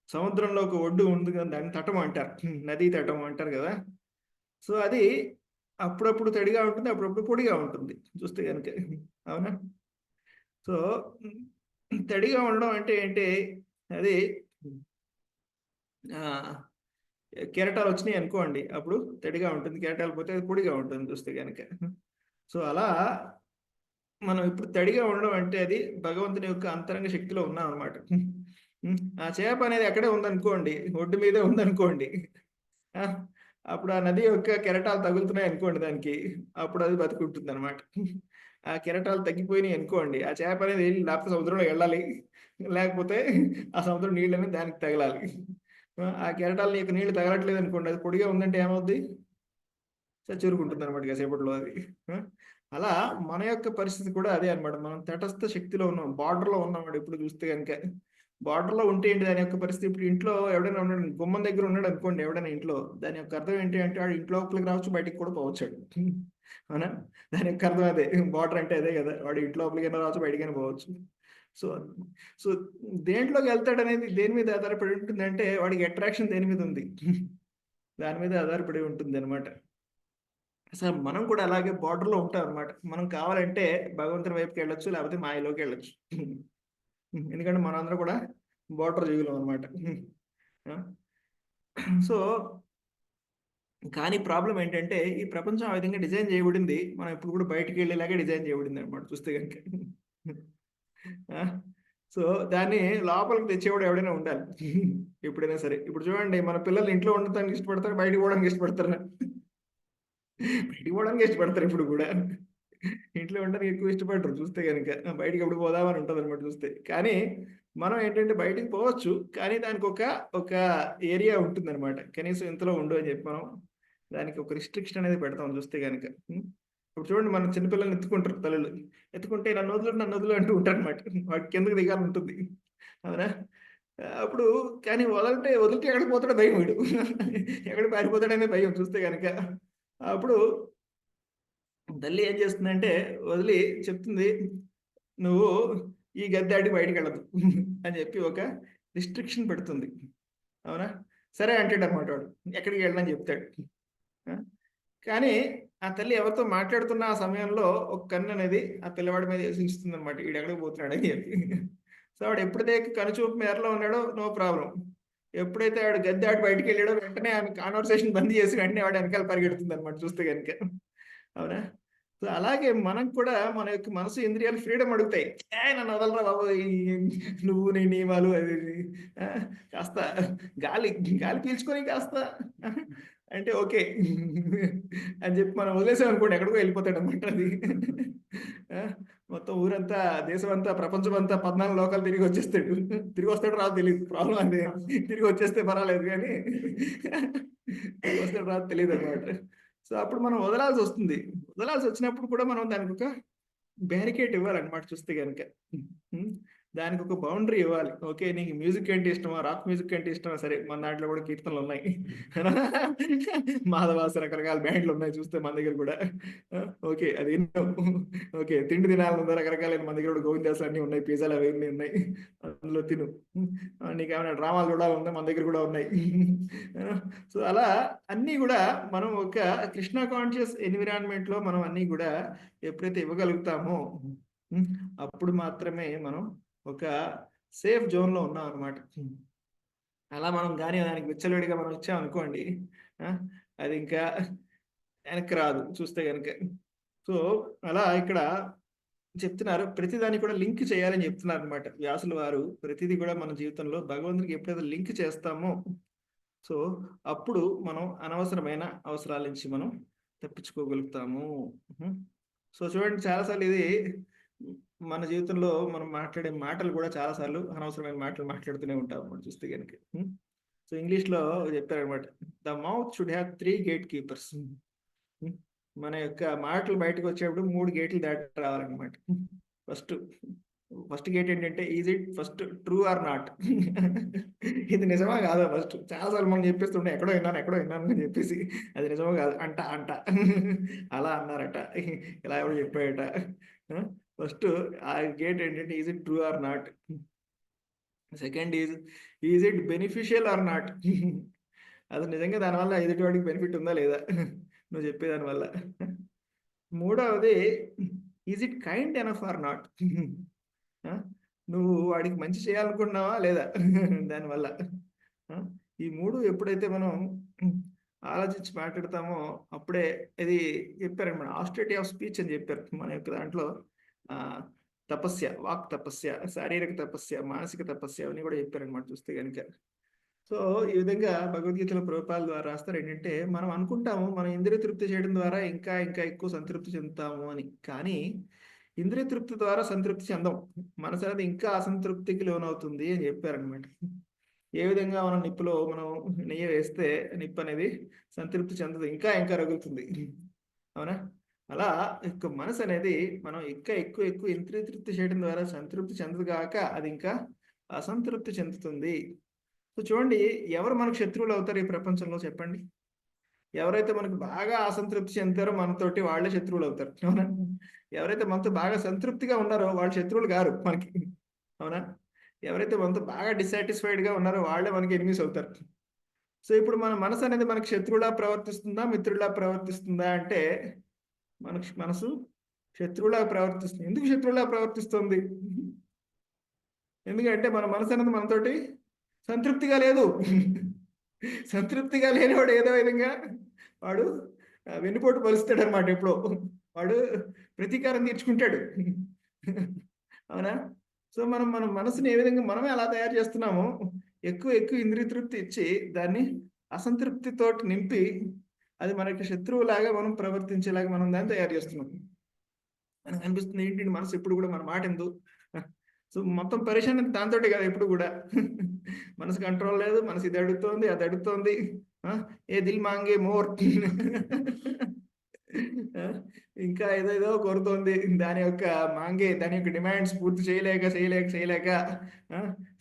సముద్రంలో ఒక ఒడ్డు ఉంది కదా, దాన్ని తటం అంటారు, నదీ తటం అంటారు కదా. సో అది అప్పుడప్పుడు తడిగా ఉంటుంది, అప్పుడప్పుడు పొడిగా ఉంటుంది చూస్తే కనుక, అవునా. సో తడిగా ఉండడం అంటే ఏంటి, అది కెరటాలు వచ్చినాయి అనుకోండి, అప్పుడు తడిగా ఉంటుంది. కెరటాలు పోతే అది పొడిగా ఉంటుంది చూస్తే కనుక. సో అలా మనం ఇప్పుడు తడిగా ఉండడం అంటే అది భగవంతుని యొక్క అంతరంగ శక్తిలో ఉన్నాం అనమాట. ఆ చేప అనేది అక్కడే ఉందనుకోండి, ఒడ్డు మీదే ఉందనుకోండి, అప్పుడు ఆ నది యొక్క కెరటాలు తగులుతున్నాయి అనుకోండి దానికి, అప్పుడు అది బతుకుంటుంది అనమాట. ఆ కెరటాలు తగ్గిపోయినాయి అనుకోండి, ఆ చేప అనేది వెళ్ళి లేకపోతే సముద్రంలో వెళ్ళాలి, లేకపోతే ఆ సముద్రం నీళ్ళు అనేది దానికి తగలాలి. ఆ కెరటాల యొక్క నీళ్లు తగలట్లేదు అనుకోండి, అది పొడిగా ఉందంటే ఏమవుద్ది, చచ్చురుకుంటుంది అనమాట కాసేపట్లో అది. అలా మన యొక్క పరిస్థితి కూడా అదే అనమాట. మనం తటస్థ శక్తిలో ఉన్నాం, బార్డర్లో ఉన్నాం. ఇప్పుడు చూస్తే కనుక బార్డర్లో ఉంటే ఏంటి దాని యొక్క పరిస్థితి, ఇప్పుడు ఇంట్లో ఎవడైనా ఉన్నాడు, గుమ్మం దగ్గర ఉన్నాడు అనుకోండి ఎవడైనా ఇంట్లో, దాని యొక్క అర్థం ఏంటి అంటే వాడు ఇంట్లో లోపలికి రావచ్చు, బయటికి కూడా పోవచ్చాడు, అవునా. దాని యొక్క అర్థం అదే, బార్డర్ అంటే అదే కదా, వాడు ఇంట్లో లోపలికైనా రావచ్చు, బయటికైనా పోవచ్చు. సో సో దేంట్లోకి వెళ్తాడు అనేది దేని మీద ఆధారపడి ఉంటుంది అంటే వాడికి అట్రాక్షన్ దేని మీద ఉంది, దాని మీద ఆధారపడి ఉంటుంది అనమాట. అసలు మనం కూడా అలాగే బార్డర్లో ఉంటాం అనమాట. మనం కావాలంటే భగవంతుని వైపుకి వెళ్ళొచ్చు, లేకపోతే మాయలోకి వెళ్ళొచ్చు. ఎందుకంటే మనందరం కూడా బార్డర్ జీవులం అనమాట. సో కానీ ప్రాబ్లం ఏంటంటే ఈ ప్రపంచం ఆ విధంగా డిజైన్ చేయబడింది, మనం ఇప్పుడు కూడా బయటికి వెళ్ళేలాగే డిజైన్ చేయబడింది అనమాట చూస్తే కనుక. సో దాన్ని లోపలికి తెచ్చేవాడు ఎవడైనా ఉండాలి ఎప్పుడైనా సరే. ఇప్పుడు చూడండి, మన పిల్లలు ఇంట్లో ఉండటానికి ఇష్టపడతారు, బయటికి పోవడానికి ఇష్టపడతారు. బయటికి పోవడానికి ఇష్టపడతారు ఇప్పుడు కూడా, ఇంట్లో ఉండడానికి ఎక్కువ ఇష్టపడరు చూస్తే కనుక. బయటికి ఎప్పుడు పోదామని ఉంటుంది అనమాట చూస్తే. కానీ మనం ఏంటంటే బయటికి పోవచ్చు, కానీ దానికి ఒక ఏరియా ఉంటుంది అనమాట. కనీసం ఇంతలో ఉండు అని చెప్పి మనం దానికి ఒక రిస్ట్రిక్షన్ అనేది పెడతాం చూస్తే కనుక. ఇప్పుడు చూడండి, మన చిన్నపిల్లల్ని ఎత్తుకుంటారు తల్లులు, ఎత్తుకుంటే నన్ను వదులు అంటూ ఉంటారు అనమాట. వాటి కిందకి దిగాలని ఉంటుంది, అవునా. అప్పుడు కానీ వదిలితే ఎక్కడికి పోతాడో భయం, వీడు ఎక్కడికి పారిపోతాడనే భయం చూస్తే కనుక. అప్పుడు తల్లి ఏం చేస్తుందంటే వదిలి చెప్తుంది, నువ్వు ఈ గది దాటి బయటికి వెళ్ళదు అని చెప్పి ఒక రిస్ట్రిక్షన్ పెడుతుంది, అవునా. సరే అంటాడు అనమాట వాడు, ఎక్కడికి వెళ్ళని చెప్తాడు. కానీ ఆ తల్లి ఎవరితో మాట్లాడుతున్న ఆ సమయంలో ఒక కన్ను అనేది ఆ పిల్లవాడి మీద వేసిస్తుంది అనమాట, వీడు ఎక్కడికి పోతున్నాడు అని చెప్పి. సో వాడు ఎప్పుడైతే కనుచూపు మేరలో ఉన్నాడో నో ప్రాబ్లం, ఎప్పుడైతే వాడు గది దాటి బయటికి వెళ్ళాడో వెంటనే ఆమె కాన్వర్సేషన్ బంద్ చేసి వెంటనే వాడు వెనకాల పరిగెడుతుంది అనమాట చూస్తే కనుక, అవునా. సో అలాగే మనం కూడా మన యొక్క మనసు ఇంద్రియాలు ఫ్రీడమ్ అడుగుతాయి. నన్ను వదలరా బాబు, నువ్వు నీ నియమాలు అది కాస్త గాలి గాలి పీల్చుకొని కాస్త అంటే ఓకే అని చెప్పి మనం వదిలేసాం అనుకోండి, ఎక్కడికో వెళ్ళిపోతాడు అనమాట అది. మొత్తం ఊరంతా, దేశం అంతా, ప్రపంచం అంతా 14 లోకాలు తిరిగి వచ్చేస్తాడు. తిరిగి వస్తాడు రాదు తెలియదు, ప్రాబ్లం అదే. తిరిగి వచ్చేస్తే పర్వాలేదు, కానీ తిరిగి వస్తాడు రాదు తెలియదు అనమాట. సో అప్పుడు మనం వదలాల్సి వస్తుంది. వదలాల్సి వచ్చినప్పుడు కూడా మనం దానికి ఒక బ్యారికేడ్ ఇవ్వాలన్నమాట చూస్తే కనుక. దానికి ఒక బౌండరీ ఇవ్వాలి. ఓకే, నీకు మ్యూజిక్ అంటే ఇష్టమా, రాక్ మ్యూజిక్ అంటే ఇష్టమా, సరే మన దాంట్లో కూడా కీర్తనలు ఉన్నాయి, మాధవాస రకరకాల బ్యాండ్లు ఉన్నాయి చూస్తే మన దగ్గర కూడా. ఓకే అది ఓకే, తిండి తినాలనుందా, రకరకాలైన మన దగ్గర కూడా గోవిందాసులు అన్నీ ఉన్నాయి, పిజ్జాలు అవన్నీ ఉన్నాయి, అందులో తిను. నీకు ఏమైనా డ్రామాలు చూడాలన్నా మన దగ్గర కూడా ఉన్నాయి. సో అలా అన్నీ కూడా మనం ఒక కృష్ణ కాన్షియస్ ఎన్విరాన్మెంట్ లో మనం అన్నీ కూడా ఎప్పుడైతే ఇవ్వగలుగుతామో అప్పుడు మాత్రమే మనం ఒక సేఫ్ జోన్ లో ఉన్నాం అనమాట. అలా మనం కానీ దానికి విచ్చలవిడిగా మనం ఇచ్చామనుకోండి, అది ఇంకా వెనక్కి రాదు చూస్తే కనుక. సో అలా ఇక్కడ చెప్తున్నారు, ప్రతిదాన్ని కూడా లింక్ చేయాలని చెప్తున్నారు అనమాట వ్యాసుల వారు. ప్రతిదీ కూడా మన జీవితంలో భగవంతుడికి ఎప్పుడైతే లింక్ చేస్తామో, సో అప్పుడు మనం అనవసరమైన అవసరాల నుంచి మనం తప్పించుకోగలుగుతాము. సో చూడండి, చాలాసార్లు ఇది మన జీవితంలో మనం మాట్లాడే మాటలు కూడా చాలాసార్లు అనవసరమైన మాటలు మాట్లాడుతూనే ఉంటాం మనం చూస్తే కనుక. సో ఇంగ్లీష్లో చెప్పారనమాట, the mouth should have 3 gate keepers. మన యొక్క మాటలు బయటకు వచ్చేప్పుడు 3 గేట్లు దాటి రావాలన్నమాట. ఫస్ట్ గేట్ ఏంటంటే, is it first true or not. ఇది నిజమా కాదా ఫస్ట్. చాలాసార్లు మనం చెప్పేస్తుంటే ఎక్కడో విన్నాను అని చెప్పేసి, అది నిజమో కాదు అంట అలా అన్నారట, ఇలా ఎవరు చెప్పాడట. ఫస్ట్ ఆ గేట్ ఏంటంటే, is it true or not. Second is it beneficial or not. అది నిజంగా దానివల్ల ఎదుటివాడికి బెనిఫిట్ ఉందా లేదా నువ్వు చెప్పేదానివల్ల. మూడవది, is it kind enough or not. నువ్వు వాడికి మంచి చేయాలనుకుంటున్నావా లేదా దానివల్ల. ఈ 3 ఎప్పుడైతే మనం ఆలోచించి మాట్లాడతామో అప్పుడే, ఇది చెప్పారనమాట, ఆస్టరిటీ ఆఫ్ స్పీచ్ అని చెప్పారు మన యొక్క దాంట్లో. తపస్య, వాక్ తపస్య, శారీరక తపస్య, మానసిక తపస్య అవన్నీ కూడా చెప్పారనమాట చూస్తే కనుక. సో ఈ విధంగా భగవద్గీతలో ప్రభుపాదుల ద్వారా రాస్తారు ఏంటంటే, మనం అనుకుంటాము మనం ఇంద్రియ తృప్తి చేయడం ద్వారా ఇంకా ఇంకా ఎక్కువ సంతృప్తి చెందుతాము అని. కానీ ఇంద్రియ తృప్తి ద్వారా సంతృప్తి చెందం, మనసు అనేది ఇంకా అసంతృప్తికి లోనవుతుంది అని చెప్పారనమాట. ఏ విధంగా మనం నిప్పులో మనం నెయ్యి వేస్తే నిప్పు అనేది సంతృప్తి చెందదు, ఇంకా ఇంకా రగులుతుంది, అవునా? అలా మనసు అనేది మనం ఇంకా ఎక్కువ ఇంద్రియ తృప్తి చేయడం ద్వారా సంతృప్తి చెందదు కాక అది ఇంకా అసంతృప్తి చెందుతుంది. సో చూడండి, ఎవరు మనకు శత్రువులు అవుతారు ఈ ప్రపంచంలో చెప్పండి? ఎవరైతే మనకు బాగా అసంతృప్తి చెందుతారో మనతోటి వాళ్ళే శత్రువులు అవుతారు, అవునా? ఎవరైతే మనతో బాగా సంతృప్తిగా ఉన్నారో వాళ్ళు శత్రువులు గారు మనకి, అవునా? ఎవరైతే మనతో బాగా డిసాటిస్ఫైడ్గా ఉన్నారో వాళ్ళే మనకి ఎనిమీస్ అవుతారు. సో ఇప్పుడు మన మనసు అనేది మనకు శత్రువులా ప్రవర్తిస్తుందా మిత్రులా ప్రవర్తిస్తుందా అంటే, మనకు మనసు శత్రువులా ప్రవర్తిస్తుంది. ఎందుకు శత్రువులా ప్రవర్తిస్తుంది? ఎందుకంటే మన మనసు అనేది మనతోటి సంతృప్తిగా లేదు. సంతృప్తిగా లేనివాడు ఏదో విధంగా వాడు వెన్నుపోటు పలుస్తాడు అనమాట. ఎప్పుడో వాడు ప్రతీకారం తీర్చుకుంటాడు, అవునా? సో మనం మన మనసుని ఏ విధంగా మనమే అలా తయారు చేస్తున్నామో, ఎక్కువ ఇంద్రియ తృప్తి ఇచ్చి దాన్ని అసంతృప్తితో నింపి అది మనకి శత్రువులాగా మనం ప్రవర్తించేలాగా మనం దాన్ని తయారు చేస్తున్నాం. మనకు అనిపిస్తుంది ఏంటి, మనసు ఎప్పుడు కూడా మన మాట ఎందుకు. సో మొత్తం పరిశాన్ దాంతో కదా ఎప్పుడు కూడా. మనసు కంట్రోల్ లేదు, మనసు ఇది అడుగుతోంది అది అడుగుతోంది, ఏ దిల్ మాంగే మోర్, ఇంకా ఏదేదో కోరుతోంది. దాని యొక్క డిమాండ్స్ పూర్తి చేయలేక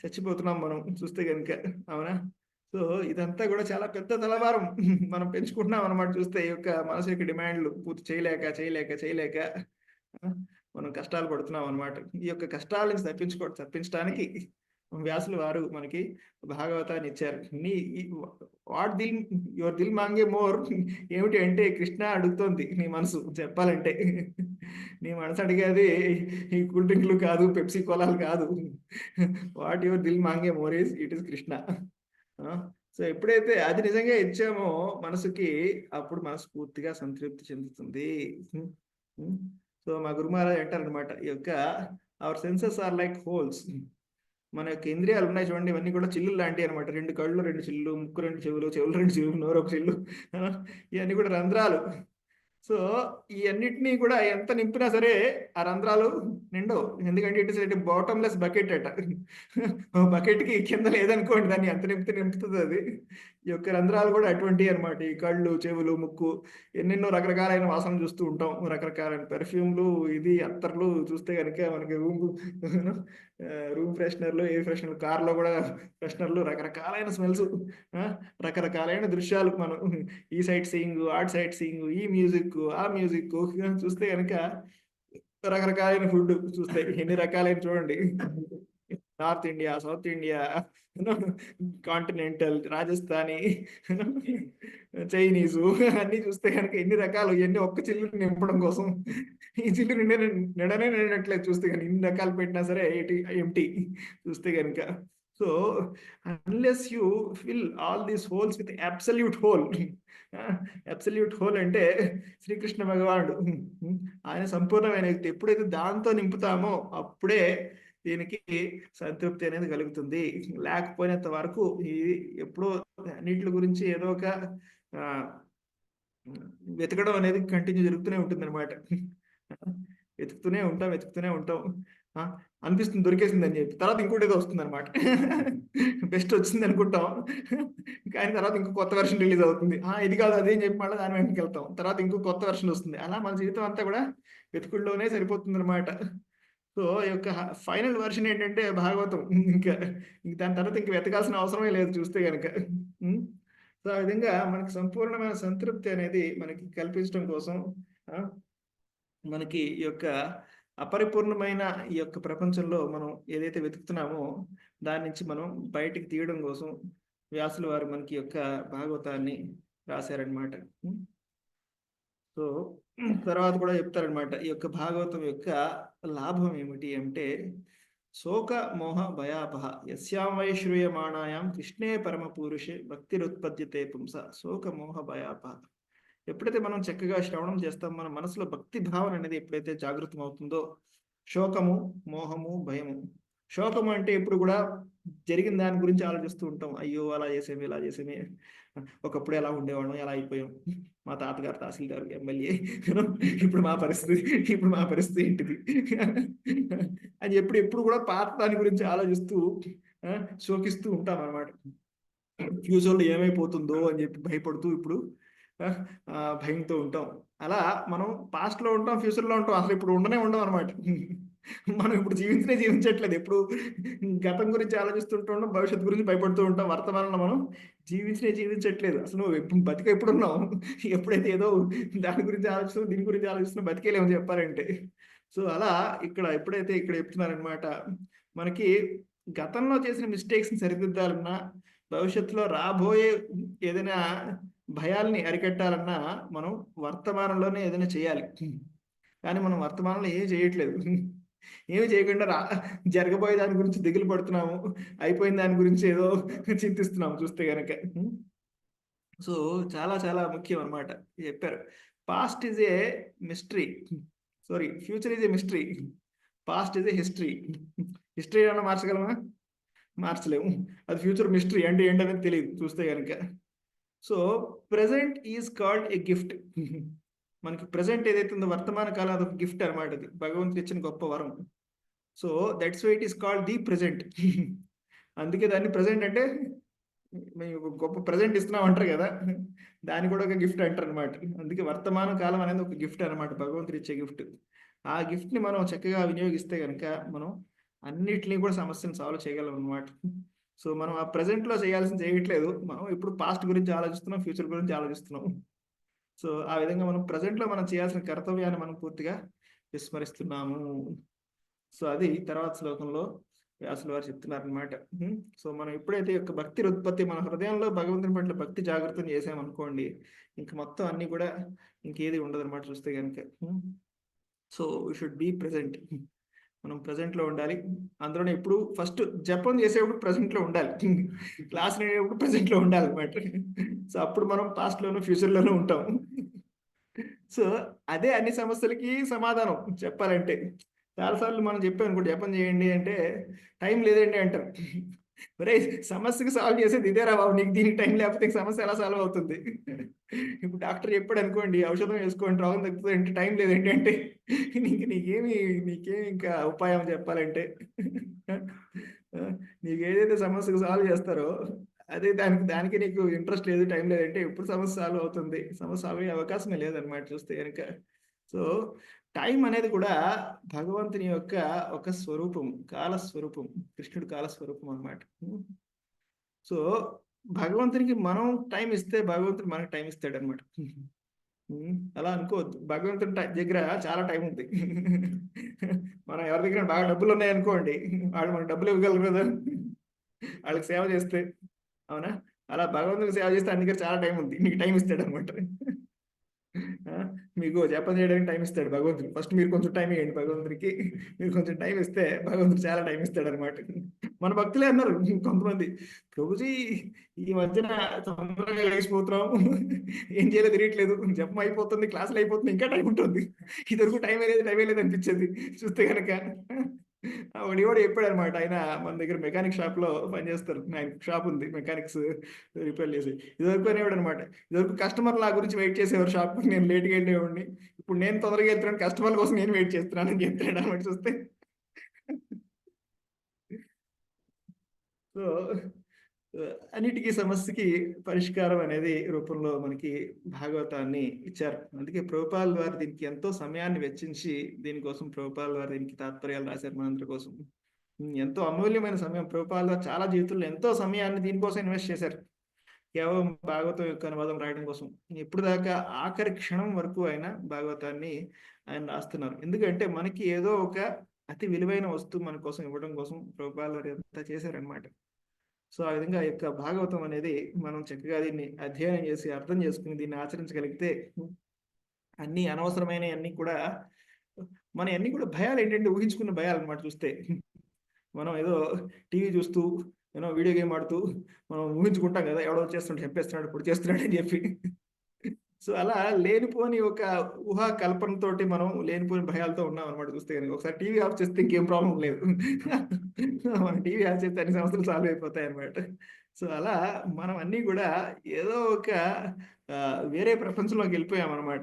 చచ్చిపోతున్నాం మనం చూస్తే కనుక, అవునా? సో ఇదంతా కూడా చాలా పెద్ద తలభారం మనం పెంచుకుంటున్నాం అన్నమాట చూస్తే. ఈ యొక్క మనసు యొక్క డిమాండ్లు పూర్తి చేయలేక మనం కష్టాలు పడుతున్నాం అనమాట. ఈ యొక్క కష్టాల నుంచి తప్పించడానికి వ్యాసులు వారు మనకి భాగవతాన్ని ఇచ్చారు. యువర్ దిల్ మాంగే మోర్ ఏమిటి అంటే, కృష్ణ అడుగుతోంది నీ మనసు చెప్పాలంటే. నీ మనసు అడిగేది ఈ కూల్ డ్రింక్లు కాదు, పెప్సీ కోలాలు కాదు. వాట్ యువర్ దిల్ మాంగే more it is Krishna. So ఎప్పుడైతే అది నిజంగా ఇచ్చామో మనసుకి, అప్పుడు మనసు పూర్తిగా సంతృప్తి చెందుతుంది. సో మా గురు మహారాజ్ అంటారనమాట, ఈ యొక్క our senses are like holes. మన యొక్క ఇంద్రియాలు ఉన్నాయి చూడండి, ఇవన్నీ కూడా చిల్లులు లాంటివి అనమాట. 2 కళ్ళు 2 చిల్లు, ముక్కు 2 చెవులు, చెవులు 2 చెవులు, నోరు 1 చిల్లు, ఇవన్నీ కూడా రంధ్రాలు. సో ఈ అన్నిటినీ కూడా ఎంత నింపినా సరే ఆ రంధ్రాలు నిండవు. ఎందుకంటే ఇట్ ఇస్ బాటమ్లెస్ బకెట్ అట. బకెట్కి కింద లేదనుకోండి, దాన్ని ఎంత నింపుతుంది అది. ఈ యొక్క రంధ్రాలు కూడా అటువంటివి అనమాట. ఈ కళ్ళు, చెవులు, ముక్కు, ఎన్నెన్నో రకరకాలైన వాసనలు చూస్తూ ఉంటాం, రకరకాలైన పెర్ఫ్యూమ్లు, ఇది అత్తర్లు చూస్తే కనుక మనకి రూమ్ ఫ్రెషనర్లు, ఎయిర్ ఫ్రెషనర్లు, కార్లో కూడా ఫ్రెషనర్లు, రకరకాలైన స్మెల్స్, రకరకాలైన దృశ్యాలు. మనం ఈ sight seeing, art sight seeing, ఈ మ్యూజిక్, ఆ మ్యూజిక్ చూస్తే కనుక రకరకాలైన ఫుడ్ చూస్తే ఎన్ని రకాలైన చూడండి. North India, south India, continental, Rajasthani, Chinese అన్ని చూస్తే కనుక ఎన్ని రకాలు. ఇవన్నీ ఒక్క చిల్లు నింపడం కోసం, ఈ చిల్లు నిండనే నిండట్లేదు చూస్తే కనుక. ఇన్ని రకాలు పెట్టినా సరే ఎంటీ చూస్తే కనుక. So unless you fill all these holes with absolute whole. Absolute whole అంటే శ్రీకృష్ణ భగవానుడు, ఆయన సంపూర్ణమైన వ్యక్తి. ఎప్పుడైతే దాంతో నింపుతామో అప్పుడే దీనికి సంతృప్తి అనేది కలుగుతుంది. లేకపోయినంత వరకు ఈ ఎప్పుడో అన్నిటి గురించి ఏదో ఒక ఆ, వెతకడం అనేది కంటిన్యూ జరుగుతూనే ఉంటుంది అనమాట. వెతుకుతూనే ఉంటాం. ఆ, అనిపిస్తుంది దొరికేసింది అని చెప్పి, తర్వాత ఇంకోటి ఏదో వస్తుంది అనమాట. బెస్ట్ వచ్చింది అనుకుంటాం, కానీ తర్వాత ఇంకో కొత్త వెర్షన్ రిలీజ్ అవుతుంది. ఇది కాదు అదే అని చెప్పి మళ్ళీ దాని వెనక్కి వెళ్తాం, తర్వాత ఇంకో కొత్త వెర్షన్ వస్తుంది. అలా మన జీవితం అంతా కూడా వెతుకుల్లోనే సరిపోతుంది అనమాట. సో ఈ యొక్క ఫైనల్ వెర్షన్ ఏంటంటే భాగవతం. ఇంకా దాని తర్వాత ఇంక వెతకాల్సిన అవసరమే లేదు చూస్తే కనుక. సో ఆ విధంగా మనకి సంపూర్ణమైన సంతృప్తి అనేది మనకి కల్పించడం కోసం మనకి ఈ యొక్క అపరిపూర్ణమైన ఈ యొక్క ప్రపంచంలో మనం ఏదైతే వెతుకుతున్నామో దాని నుంచి మనం బయటికి తీయడం కోసం వ్యాసుల వారు మనకి యొక్క భాగవతాన్ని రాశారనమాట. సో తర్వాత కూడా చెప్తారనమాట ఈ యొక్క భాగవతం యొక్క లాభం ఏమిటి అంటే, శోక మోహ భయాపహ యస్యాం వై శ్రూయమాణాయాం కృష్ణే పరమ పురుషే భక్తిరుత్పద్యతే పుంస శోక మోహ భయాపహ. ఎప్పుడైతే మనం చక్కగా శ్రవణం చేస్తాం, మన మనసులో భక్తి భావన అనేది ఎప్పుడైతే జాగృతం అవుతుందో, శోకము, మోహము, భయము. శోకము అంటే ఎప్పుడు కూడా జరిగిన దాని గురించి ఆలోచిస్తూ ఉంటాం. అయ్యో అలా చేసేమి, ఇలా చేసేమి, ఒకప్పుడు ఎలా ఉండేవాళ్ళం, ఎలా అయిపోయాం, మా తాతగారు తహసీల్దారు, ఎమ్మెల్యే, ఇప్పుడు మా పరిస్థితి ఏంటిది అని ఎప్పుడు కూడా పాత దాని గురించి ఆలోచిస్తూ శోకిస్తూ ఉంటాం అన్నమాట. ఫ్యూచర్లో ఏమైపోతుందో అని చెప్పి భయపడుతూ ఇప్పుడు భయంతో ఉంటాం. అలా మనం పాస్ట్లో ఉంటాం, ఫ్యూచర్లో ఉంటాం, అసలు ఇప్పుడు ఉండడం అనమాట. మనం ఇప్పుడు జీవించట్లేదు. ఎప్పుడు గతం గురించి ఆలోచిస్తుంటాం, భవిష్యత్తు గురించి భయపడుతూ ఉంటాం. వర్తమానంలో మనం జీవించట్లేదు. అసలు బతిక ఎప్పుడున్నాం, ఎప్పుడైతే ఏదో దాని గురించి ఆలోచిస్తున్నాం, దీని గురించి ఆలోచిస్తున్నాం, బతికేలేమని చెప్పారంటే. సో అలా ఇక్కడ ఎప్పుడైతే ఇక్కడ చెప్తున్నారనమాట, మనకి గతంలో చేసిన మిస్టేక్స్ని సరిదిద్దాలన్నా, భవిష్యత్తులో రాబోయే ఏదైనా భయాల్ని అరికట్టాలన్నా మనం వర్తమానంలోనే ఏదైనా చేయాలి. కానీ మనం వర్తమానంలో ఏం చేయట్లేదు. ఏమి చేయకుండా జరగబోయే దాని గురించి దిగులు పడుతున్నాము, అయిపోయిన దాని గురించి ఏదో చింతిస్తున్నాము చూస్తే గనక. సో చాలా చాలా ముఖ్యం అనమాట చెప్పారు. Past is a mystery, future is a mystery, past is a history. History ఏమన్నా మార్చగలమా? మార్చలేము. అది ఫ్యూచర్ మిస్టరీ అంటే ఏంటనేది తెలియదు చూస్తే కనుక. So present is called a gift. మనకి ప్రెసెంట్ ఏదైతే ఉందో వర్తమాన కాలం, అదొక గిఫ్ట్ అనమాట. అది భగవంతుడు ఇచ్చిన గొప్ప వరం. So that's why it is called the present. అందుకే దాన్ని ప్రెసెంట్ అంటే మేము గొప్ప ప్రెసెంట్ ఇస్తున్నాం అంటారు కదా, దాన్ని కూడా ఒక గిఫ్ట్ అంటారు అనమాట. అందుకే వర్తమాన కాలం అనేది ఒక గిఫ్ట్ అనమాట, భగవంతుడు ఇచ్చే గిఫ్ట్. ఆ గిఫ్ట్ని మనం చక్కగా వినియోగిస్తే కనుక మనం అన్నిటినీ కూడా సమస్యను సాల్వ్ చేయగలం అనమాట. సో మనం ఆ ప్రెసెంట్లో చేయాల్సింది చేయట్లేదు, మనం ఇప్పుడు పాస్ట్ గురించి ఆలోచిస్తున్నాం, ఫ్యూచర్ గురించి ఆలోచిస్తున్నాం. సో ఆ విధంగా మనం ప్రజెంట్లో మనం చేయాల్సిన కర్తవ్యాన్ని మనం పూర్తిగా విస్మరిస్తున్నాము. సో అది తర్వాత శ్లోకంలో వ్యాసుల వారు చెప్తున్నారనమాట. సో మనం ఎప్పుడైతే యొక్క భక్తి ఉత్పత్తి మన హృదయంలో భగవంతుని పట్ల భక్తి జాగ్రత్తం చేసామనుకోండి, ఇంక మొత్తం అన్ని కూడా ఇంకేది ఉండదు అనమాట చూస్తే కనుక. So we should be present. మనం ప్రజెంట్లో ఉండాలి. అందులోనే ఎప్పుడు ఫస్ట్ జపం చేసేప్పుడు ప్రజెంట్లో ఉండాలి, క్లాస్ నేర్పేటప్పుడు ప్రజెంట్లో ఉండాలి అనమాట. సో అప్పుడు మనం పాస్ట్లోనూ ఫ్యూచర్లోనూ ఉంటాం. సో అదే అన్ని సమస్యలకి సమాధానం చెప్పాలంటే. చాలాసార్లు మనం చెప్పాం అనుకోండి, జపం చేయండి అంటే టైం లేదండి అంటారు. ఒరే సమస్యకి సాల్వ్ చేసేది ఇదేరా బాబు, నీకు దీనికి టైం లేకపోతే సమస్య ఎలా సాల్వ్ అవుతుంది? ఇప్పుడు డాక్టర్ చెప్పాడు అనుకోండి, ఔషధం వేసుకోండి రోగం తగ్గుతుంది అంటే, టైం లేదండి అంటే నీకేమి ఇంకా ఉపాయం చెప్పాలంటే, నీకు ఏదైతే సమస్యకు సాల్వ్ చేస్తారో అదే దానికి నీకు ఇంట్రెస్ట్ లేదు, టైం లేదంటే ఎప్పుడు సమస్య సాల్వ్ అవుతుంది? సమస్య సాల్వ్ అయ్యే అవకాశమే లేదనమాట చూస్తే కనుక. సో టైం అనేది కూడా భగవంతుని యొక్క ఒక స్వరూపం, కాలస్వరూపం. కృష్ణుడు కాలస్వరూపం అనమాట. సో భగవంతునికి మనం టైం ఇస్తే భగవంతుడు మనకు టైం ఇస్తాడు అనమాట. అలా అనుకోవద్దు, భగవంతుడి దగ్గర చాలా టైం ఉంది. మనం ఎవరి దగ్గర బాగా డబ్బులు ఉన్నాయనుకోండి, వాళ్ళు మనకు డబ్బులు ఇవ్వగలరు కదా వాళ్ళకి సేవ చేస్తే. అవునా? అలా భగవంతుడికి సేవ చేస్తే అన్ని దగ్గర చాలా టైం ఉంది, నీకు టైం ఇస్తాడు అనమాట. మీకు జపం చేయడానికి టైం ఇస్తాడు భగవంతుడు. ఫస్ట్ మీరు కొంచెం టైం ఇవ్వండి భగవంతుడికి, మీరు కొంచెం టైం ఇస్తే భగవంతుడు చాలా టైం ఇస్తాడు అనమాట. మన భక్తులే అన్నారు కొంతమంది, ప్రభుజీ ఈ మధ్యన తొందరగా లేచిపోతున్నాం, ఏం చేయలేదు తిరగట్లేదు, జపం అయిపోతుంది, క్లాసులు అయిపోతుంది, ఇంకా టైం ఉంటుంది, ఇదివరకు టైం లేదు అనిపించేది చూస్తే కనుక. వాడు చెప్పాడు అనమాట. ఆయన మన దగ్గర మెకానిక్ షాప్ లో పనిచేస్తారు, ఆయన షాప్ ఉంది మెకానిక్స్ రిపేర్ చేసి. ఇదివరకు అనేవాడు అనమాట, ఇదివరకు కస్టమర్ నా గురించి వెయిట్ చేసేవారు షాప్, నేను లేట్గా వెళ్ళేవాడిని, ఇప్పుడు నేను తొందరగా వెళ్తున్నాను, కస్టమర్ కోసం నేను వెయిట్ చేస్తున్నాను అని చెప్తాడు అనమాట చూస్తే. సో అన్నిటికీ సమస్యకి పరిష్కారం అనేది రూపంలో మనకి భాగవతాన్ని ఇచ్చారు. అందుకే ప్రభుపాల్ వారు దీనికి ఎంతో సమయాన్ని వెచ్చించి దీనికోసం ప్రభుపాల్ వారు దీనికి తాత్పర్యాలు రాశారు మనందరి కోసం. ఎంతో అమూల్యమైన సమయం, ప్రభుపాల్ వారు చాలా జీవితంలో ఎంతో సమయాన్ని దీనికోసం ఇన్వెస్ట్ చేశారు, కేవలం భాగవతం యొక్క అనువాదం రాయడం కోసం. ఎప్పుడు దాకా ఆఖరి క్షణం వరకు ఆయన భాగవతాన్ని ఆయన రాస్తున్నారు. ఎందుకంటే మనకి ఏదో ఒక అతి విలువైన వస్తువు మన కోసం ఇవ్వడం కోసం ప్రభుపాల్ వారు ఎంత చేశారనమాట. సో ఆ విధంగా యొక్క భాగవతం అనేది మనం చక్కగా దీన్ని అధ్యయనం చేసి అర్థం చేసుకుని దీన్ని ఆచరించగలిగితే అన్ని అనవసరమైన అన్ని కూడా మన అన్ని కూడా భయాలు ఏంటంటే ఊహించుకున్న భయాలు అనమాట. చూస్తే మనం ఏదో టీవీ చూస్తూ ఏదో వీడియో గేమ్ ఆడుతూ మనం ఊహించుకుంటాం కదా, ఎవడో చేస్తున్నాడు, చంపేస్తున్నాడు, ఇప్పుడు చేస్తున్నాడు అని చెప్పి. సో అలా లేనిపోని ఒక ఊహా కల్పనతోటి మనం లేనిపోని భయాలతో ఉన్నాం అనమాట. చూస్తే కనుక ఒకసారి టీవీ ఆఫ్ చేస్తే ఇంకేం ప్రాబ్లం లేదు, మనం టీవీ ఆఫ్ చేస్తే అన్ని సమస్యలు సాల్వ్ అయిపోతాయి అనమాట. సో అలా మనం అన్నీ కూడా ఏదో ఒక వేరే ప్రపంచంలోకి వెళ్ళిపోయాం అనమాట.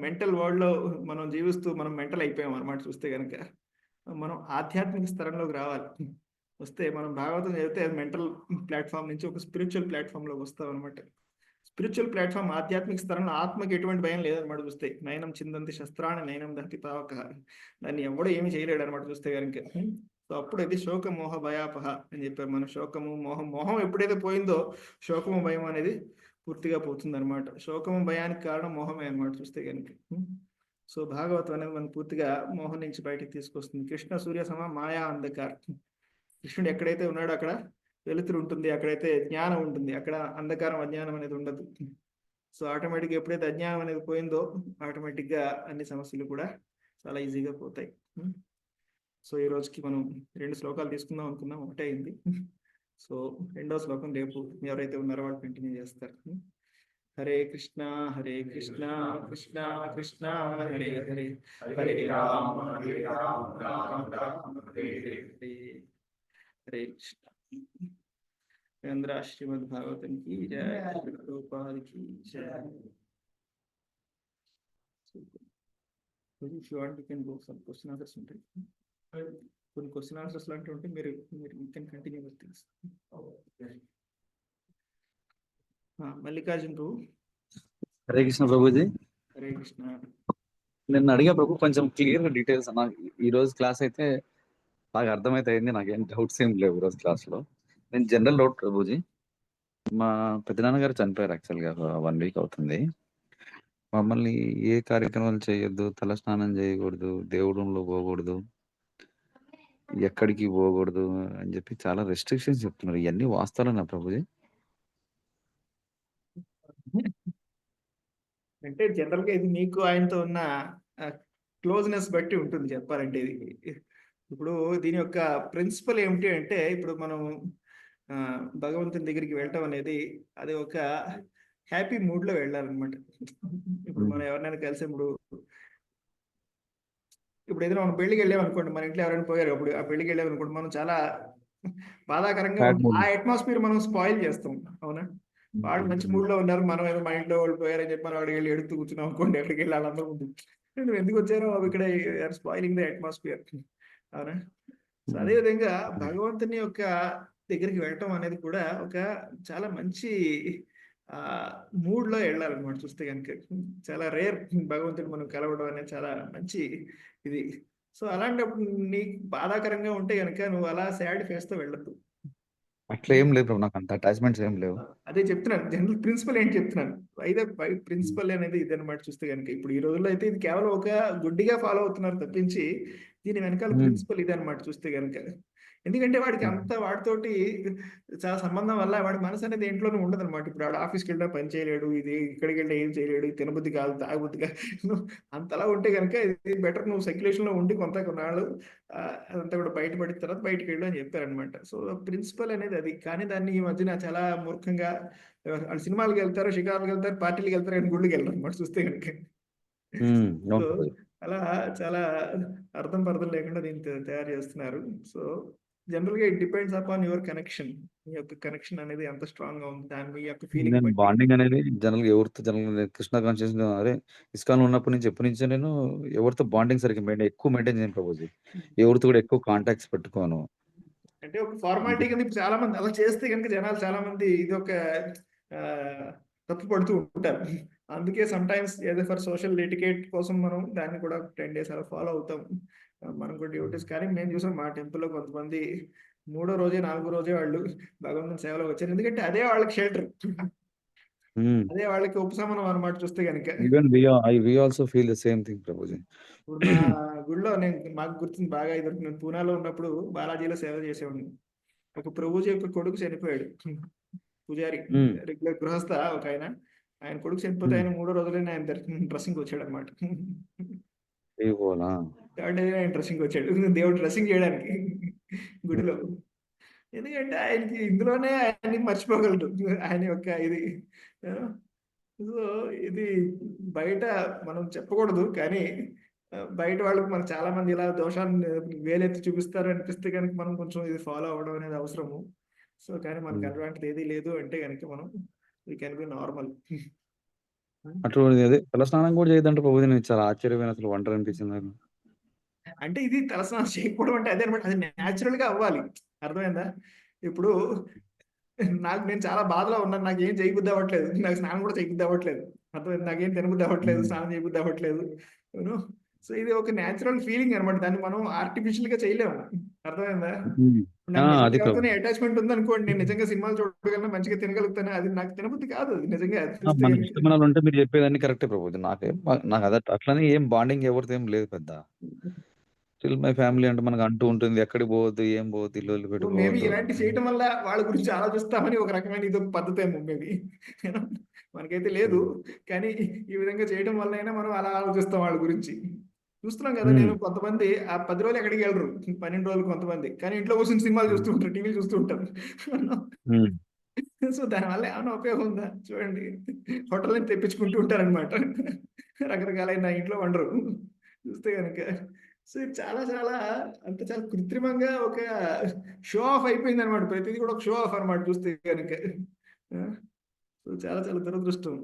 మెంటల్ వరల్డ్లో మనం జీవిస్తూ మనం మెంటల్ అయిపోయాం అనమాట. చూస్తే కనుక మనం ఆధ్యాత్మిక స్థలంలోకి రావాలి. వస్తే మనం భాగవతం చదివితే మెంటల్ ప్లాట్ఫామ్ నుంచి ఒక స్పిరిచువల్ ప్లాట్ఫామ్లోకి వస్తాం అనమాట. స్పిరిచువల్ ప్లాట్ఫామ్ ఆధ్యాత్మిక స్థలంలో ఆత్మకి ఎటువంటి భయం లేదనమాట. చూస్తే నయనం చిందంతి శస్త్రాన్ని నయనం దహతి పావక, దాన్ని ఎవడో ఏమి చేయలేడు అనమాట చూస్తే కనుక. సో అప్పుడు అది శోక మోహ భయాపహ అని చెప్పారు. మన శోకము మోహం ఎప్పుడైతే పోయిందో శోకము భయం అనేది పూర్తిగా పోతుంది అనమాట. శోకము భయానికి కారణం మోహమే అనమాట చూస్తే కనుక. సో భాగవతం అనేది మనం పూర్తిగా మోహం నుంచి బయటకు తీసుకొస్తుంది. కృష్ణ సూర్య సమ మాయా అంధకార్. కృష్ణుడు ఎక్కడైతే ఉన్నాడో అక్కడ వెలుతురు ఉంటుంది, అక్కడైతే జ్ఞానం ఉంటుంది, అక్కడ అంధకారం అజ్ఞానం అనేది ఉండదు. సో ఆటోమేటిక్గా ఎప్పుడైతే అజ్ఞానం అనేది పోయిందో ఆటోమేటిక్గా అన్ని సమస్యలు కూడా చాలా ఈజీగా పోతాయి. సో ఈ రోజుకి మనం 2 శ్లోకాలు తీసుకుందాం అనుకున్నాం, ఒకటే అయింది. సో 2వ శ్లోకం రేపు ఎవరైతే ఉన్నారో వాళ్ళు కంటిన్యూ చేస్తారు. హరే కృష్ణ కృష్ణ కృష్ణ హరే హరే, హరే రామ హరే కృష్ణ. శ్రీమద్ భాగవతం की जय, प्रभुपाद की जय. If you want, you can go some question answers ఉంటాయి. కొన్ని క్వశ్చన్ ఆన్సర్స్ లాంటివి ఉంటే మీరు can continue with things. Mallikarjun Prabhu. Hare Krishna Prabhuji. Hare Krishna. నేను అడిగా ప్రభు కొంచెం క్లియర్ గా డీటెయిల్స్ అన్న. ఈ రోజు క్లాస్ అయితే బాగా అర్థమైతే అయింది, నాకేం డౌట్స్ ఏం లేవు ఈ రోజు క్లాస్ లో. నేను జనరల్ డౌట్ ప్రభుజీ, మా పెద్దనాన్నగారు చనిపోయారు యాక్చువల్ గా 1 వీక్ అవుతుంది. మమ్మల్ని ఏ కార్యక్రమాలు చేయొద్దు, తల స్నానం చేయకూడదు, దేవుడంలో పోకూడదు, ఎక్కడికి పోకూడదు అని చెప్పి చాలా రెస్ట్రిక్షన్స్ చెప్తున్నారు. ఇవన్నీ వాస్తవాలేనా ప్రభుజీ? అంటే జనరల్ గా ఇది మీకు ఆయనతో ఉన్న క్లోజ్నెస్ బట్టి ఉంటుంది చెప్పాలంటే. ఇది ఇప్పుడు దీని యొక్క ప్రిన్సిపల్ ఏమిటి అంటే, ఇప్పుడు మనం భగవంతుని దగ్గరికి వెళ్ళటం అనేది అది ఒక హ్యాపీ మూడ్ లో వెళ్ళాలన్నమాట. ఇప్పుడు మనం ఎవరినైనా కలిసినప్పుడు, ఇప్పుడు ఏదైనా మనం పెళ్లికి వెళ్ళాం అనుకోండి, మన ఇంట్లో ఎవరైనా పోయారు, అప్పుడు ఆ పెళ్లికి వెళ్ళాం అనుకోండి, మనం చాలా బాధాకరంగా ఆ అట్మాస్ఫియర్ మనం స్పాయిల్ చేస్తాం. అవునా? వాళ్ళు మంచి మూడ్ లో ఉన్నారు, మనం ఏదో మా ఇంట్లో వాళ్ళు పోయారని చెప్పి మనం అక్కడికి వెళ్ళి ఎడుతూ కూర్చున్నాం అనుకోండి, ఎక్కడికి వెళ్ళి వాళ్ళందరూ ముందు నువ్వు ఎందుకు వచ్చారో ఇక్కడ స్పాయిలింగ్ ద అట్మాస్ఫియర్. అవునా? సో అదేవిధంగా భగవంతుని యొక్క దగ్గరికి వెళ్ళటం అనేది కూడా ఒక చాలా మంచి మూడ్ లో వెళ్ళాలన్నమాట. చూస్తే కనుక చాలా రేర్ భగవంతుడు మనం కలవడం అనేది చాలా మంచి ఇది. సో అలాంటప్పుడు నీకు బాధాకరంగా ఉంటే కనుక నువ్వు అలా సాడ్ ఫేస్ తో వెళ్ళద్దు. అట్లా ఏం లేదు, నాకు అంత అటాచ్మెంట్స్ ఏం లేవు. అదే చెప్తున్నాను, జనరల్ ప్రిన్సిపల్ ఏంటి చెప్తున్నాను. అయితే ప్రిన్సిపల్ అనేది ఇదనమాట. చూస్తే కనుక ఇప్పుడు ఈ రోజుల్లో అయితే ఇది కేవలం ఒక గుడ్డిగా ఫాలో అవుతున్నారు తప్పించి దీని వెనకాల ప్రిన్సిపల్ ఇదనమాట. చూస్తే కనుక ఎందుకంటే వాడికి అంత వాడితోటి చాలా సంబంధం వల్ల వాడి మనసు అనేది దేంట్లోనూ ఉండదు అనమాట. ఇప్పుడు వాడు ఆఫీస్కి వెళ్ళినా పని చేయలేడు, ఇది ఇక్కడికి వెళ్ళినా ఏం చేయలేడు, ఇది తినబుద్ధి కాదు, తాగబుద్ధి కాదు. అంతలా ఉంటే కనుక ఇది బెటర్, నువ్వు సర్క్యులేషన్ లో ఉండి కొన్నాళ్ళు అదంతా కూడా బయటపడిన తర్వాత బయటకు వెళ్ళు అని చెప్పారనమాట. సో ప్రిన్సిపల్ అనేది అది. కానీ దాన్ని ఈ మధ్యన చాలా మూర్ఖంగా వాళ్ళు సినిమాలకు వెళ్తారు, షికారులకు వెళ్తారు, పార్టీలకు వెళ్తారు, కానీ గుళ్ళకి వెళ్ళరు అనమాట చూస్తే కనుక. సో అవును ప్రభుజీ. అలా చాలా అర్థం పర్థం లేకుండా దీన్ని తయారు చేస్తున్నారు. సో జనరల్ గా it depends upon your connection. మీ యొక్క కనెక్షన్ అనేది ఎంత స్ట్రాంగ్ గా ఉంది, దాని మీ యొక్క ఫీలింగ్ నేను బట్టి. బాండింగ్ అనేది జనరల్‌గా ఎవరితో జనరల్‌గా కృష్ణ కాన్షియస్‌గా అరే ఇస్కాన్‌లో ఉన్నప్పటి నుంచి ఎప్పటి నుంచో నేను ఎవరితో బాండింగ్ సరిగ్గా ఎక్కువ మెయింటైన్ చేయను ప్రభుజీ. ఎవరితో కూడా ఎక్కువ కాంటాక్ట్స్ పెట్టుకోను. అంటే ఒక ఫార్మాలిటీ కింద ఇప్పుడు చాలా మంది అలా చేస్తే కనుక జనాలు చాలా మంది ఇది ఒక తప్పు పడుతూ ఉంటారు. అందుకే సమ్ టైమ్స్ ఏదో ఫర్ సోషల్ ఎటికేట్ కోసం మనం దాన్ని కూడా 10 days అలా ఫాలో అవుతాం. మనం కూడా డ్యూటీస్. కానీ మేము చూసాం మా టెంపుల్లో కొంతమంది 3వ రోజే 4వ రోజే వాళ్ళు భగవంతుని సేవలో వచ్చారు. ఎందుకంటే అదే వాళ్ళకి షెల్టర్, అదే వాళ్ళకి ఉపశమనం అనమాట చూస్తే కనుక. Even we also feel the same thing ప్రభుజీ. ఇప్పుడు మా గుడిలో మాకు గుర్తుంది బాగా, ఇది నేను పూనాలో ఉన్నప్పుడు బాలాజీలో సేవ చేసేవాడిని. ఒక ప్రభుజీ యొక్క కొడుకు చనిపోయాడు, పూజారి, హ్మ్. రెగ్యులర్ గృహస్థ ఒక ఆయన. ఆయన కొడుకు చనిపోతే ఆయన 3వ రోజులోనే ఆయన డ్రెస్సింగ్ వచ్చాడు అనమాట. దేవుడా! థర్డ్ డే ఆయన డ్రెస్సింగ్ వచ్చాడు, దేవుడు డ్రెస్సింగ్ చేయడానికి గుడిలో. ఎందుకంటే ఆయనకి ఇందులోనే ఆయన్ని మర్చిపోగలడు, ఆయన యొక్క ఇది. సో ఇది బయట మనం చెప్పకూడదు, కానీ బయట వాళ్ళకి మనం చాలా మంది ఇలా దోషాన్ని వేలెత్తి చూపిస్తారు అనిపిస్తే కనుక మనం కొంచెం ఇది ఫాలో అవ్వడం అనేది అవసరము. సో కానీ మనకు అటువంటిది ఏది లేదు అంటే కనుక మనం వీ కెన్ బి నార్మల్. అటువంటిది అదే తలస్నానం కూడా చేయదంట ప్రభుజీ. నేను చాలా ఆశ్చర్యపోయాను, అసలు వండర్ అనిపించింది నాకు. అంటే ఇది తలస్నానం చేయకపోవడం అంటే అదే అనమాట, అది న్యాచురల్ గా అవ్వాలి. అర్థమైందా? ఇప్పుడు నేను చాలా బాధలో ఉన్నాను, నాకు ఏం చేయబుద్ధి అవ్వట్లేదు, నాకు స్నానం కూడా చేయబుద్ధి అవ్వట్లేదు, అర్థమైంది, నాకేం తినబుద్ధి అవ్వట్లేదు, స్నానం చేయబుద్ధి అవ్వట్లేదు. యూనో సో ఇది ఒక న్యాచురల్ ఫీలింగ్ అనమాట, దాన్ని మనం ఆర్టిఫిషియల్ గా చేయలేము. అర్థమైందా? నాకు నిజంగా అది ఎవరితోనే ప్రభుజీ. అటాచ్మెంట్ ఉందనుకోండి, నేను నిజంగా సినిమాలు చూడగలను, మంచిగా తినగలుగుతాను, అది నాకు తినబుద్ధి కాదు, అది నిజంగా చూస్తే మనకి కనుక. ఇష్టమైన ఉంటే మీరు చెప్పేదాన్ని కరెక్టే ప్రభుజీ. నాకు అట్లనే ఏం బాండింగ్ ఎవరితో ఏం లేదు పెద్ద. స్టిల్ మై ఫ్యామిలీ అంటే మనకు అంటూ ఉంటుంది. ఎక్కడికి పోవద్దు, ఏం పోవద్దు, ఇల్లు వదిలిపెట్టి మేబీ పోవద్దు. ఇలాంటి చేయటం వల్ల వాళ్ళ గురించి ఆలోచిస్తామని ఒక రకమైన ఇది ఒక పద్ధతి ఏమో మేబీ. మనకైతే లేదు, కానీ ఈ విధంగా చేయడం వల్ల అయినా మనం అలా ఆలోచిస్తాం వాళ్ళ గురించి. చూస్తున్నాం కదా, నేను కొంతమంది ఆ 10 రోజులు ఎక్కడికి వెళ్ళరు, 12 రోజులు కొంతమంది, కానీ ఇంట్లో కూర్చొని సినిమాలు చూస్తూ ఉంటారు, టీవీలు చూస్తూ ఉంటారు. సో దానివల్ల ఏమైనా ఉపయోగం ఉందా చూడండి, హోటల్ నుంచి తెప్పించుకుంటూ ఉంటారనమాట, రకరకాలైన ఇంట్లో వండరు చూస్తే కనుక. సో ఇది చాలా చాలా అంటే చాలా కృత్రిమంగా ఒక షో ఆఫ్ అయిపోయింది అనమాట, ప్రతిదీ కూడా ఒక షో ఆఫ్ అనమాట చూస్తే కనుక. సో చాలా చాలా దురదృష్టం.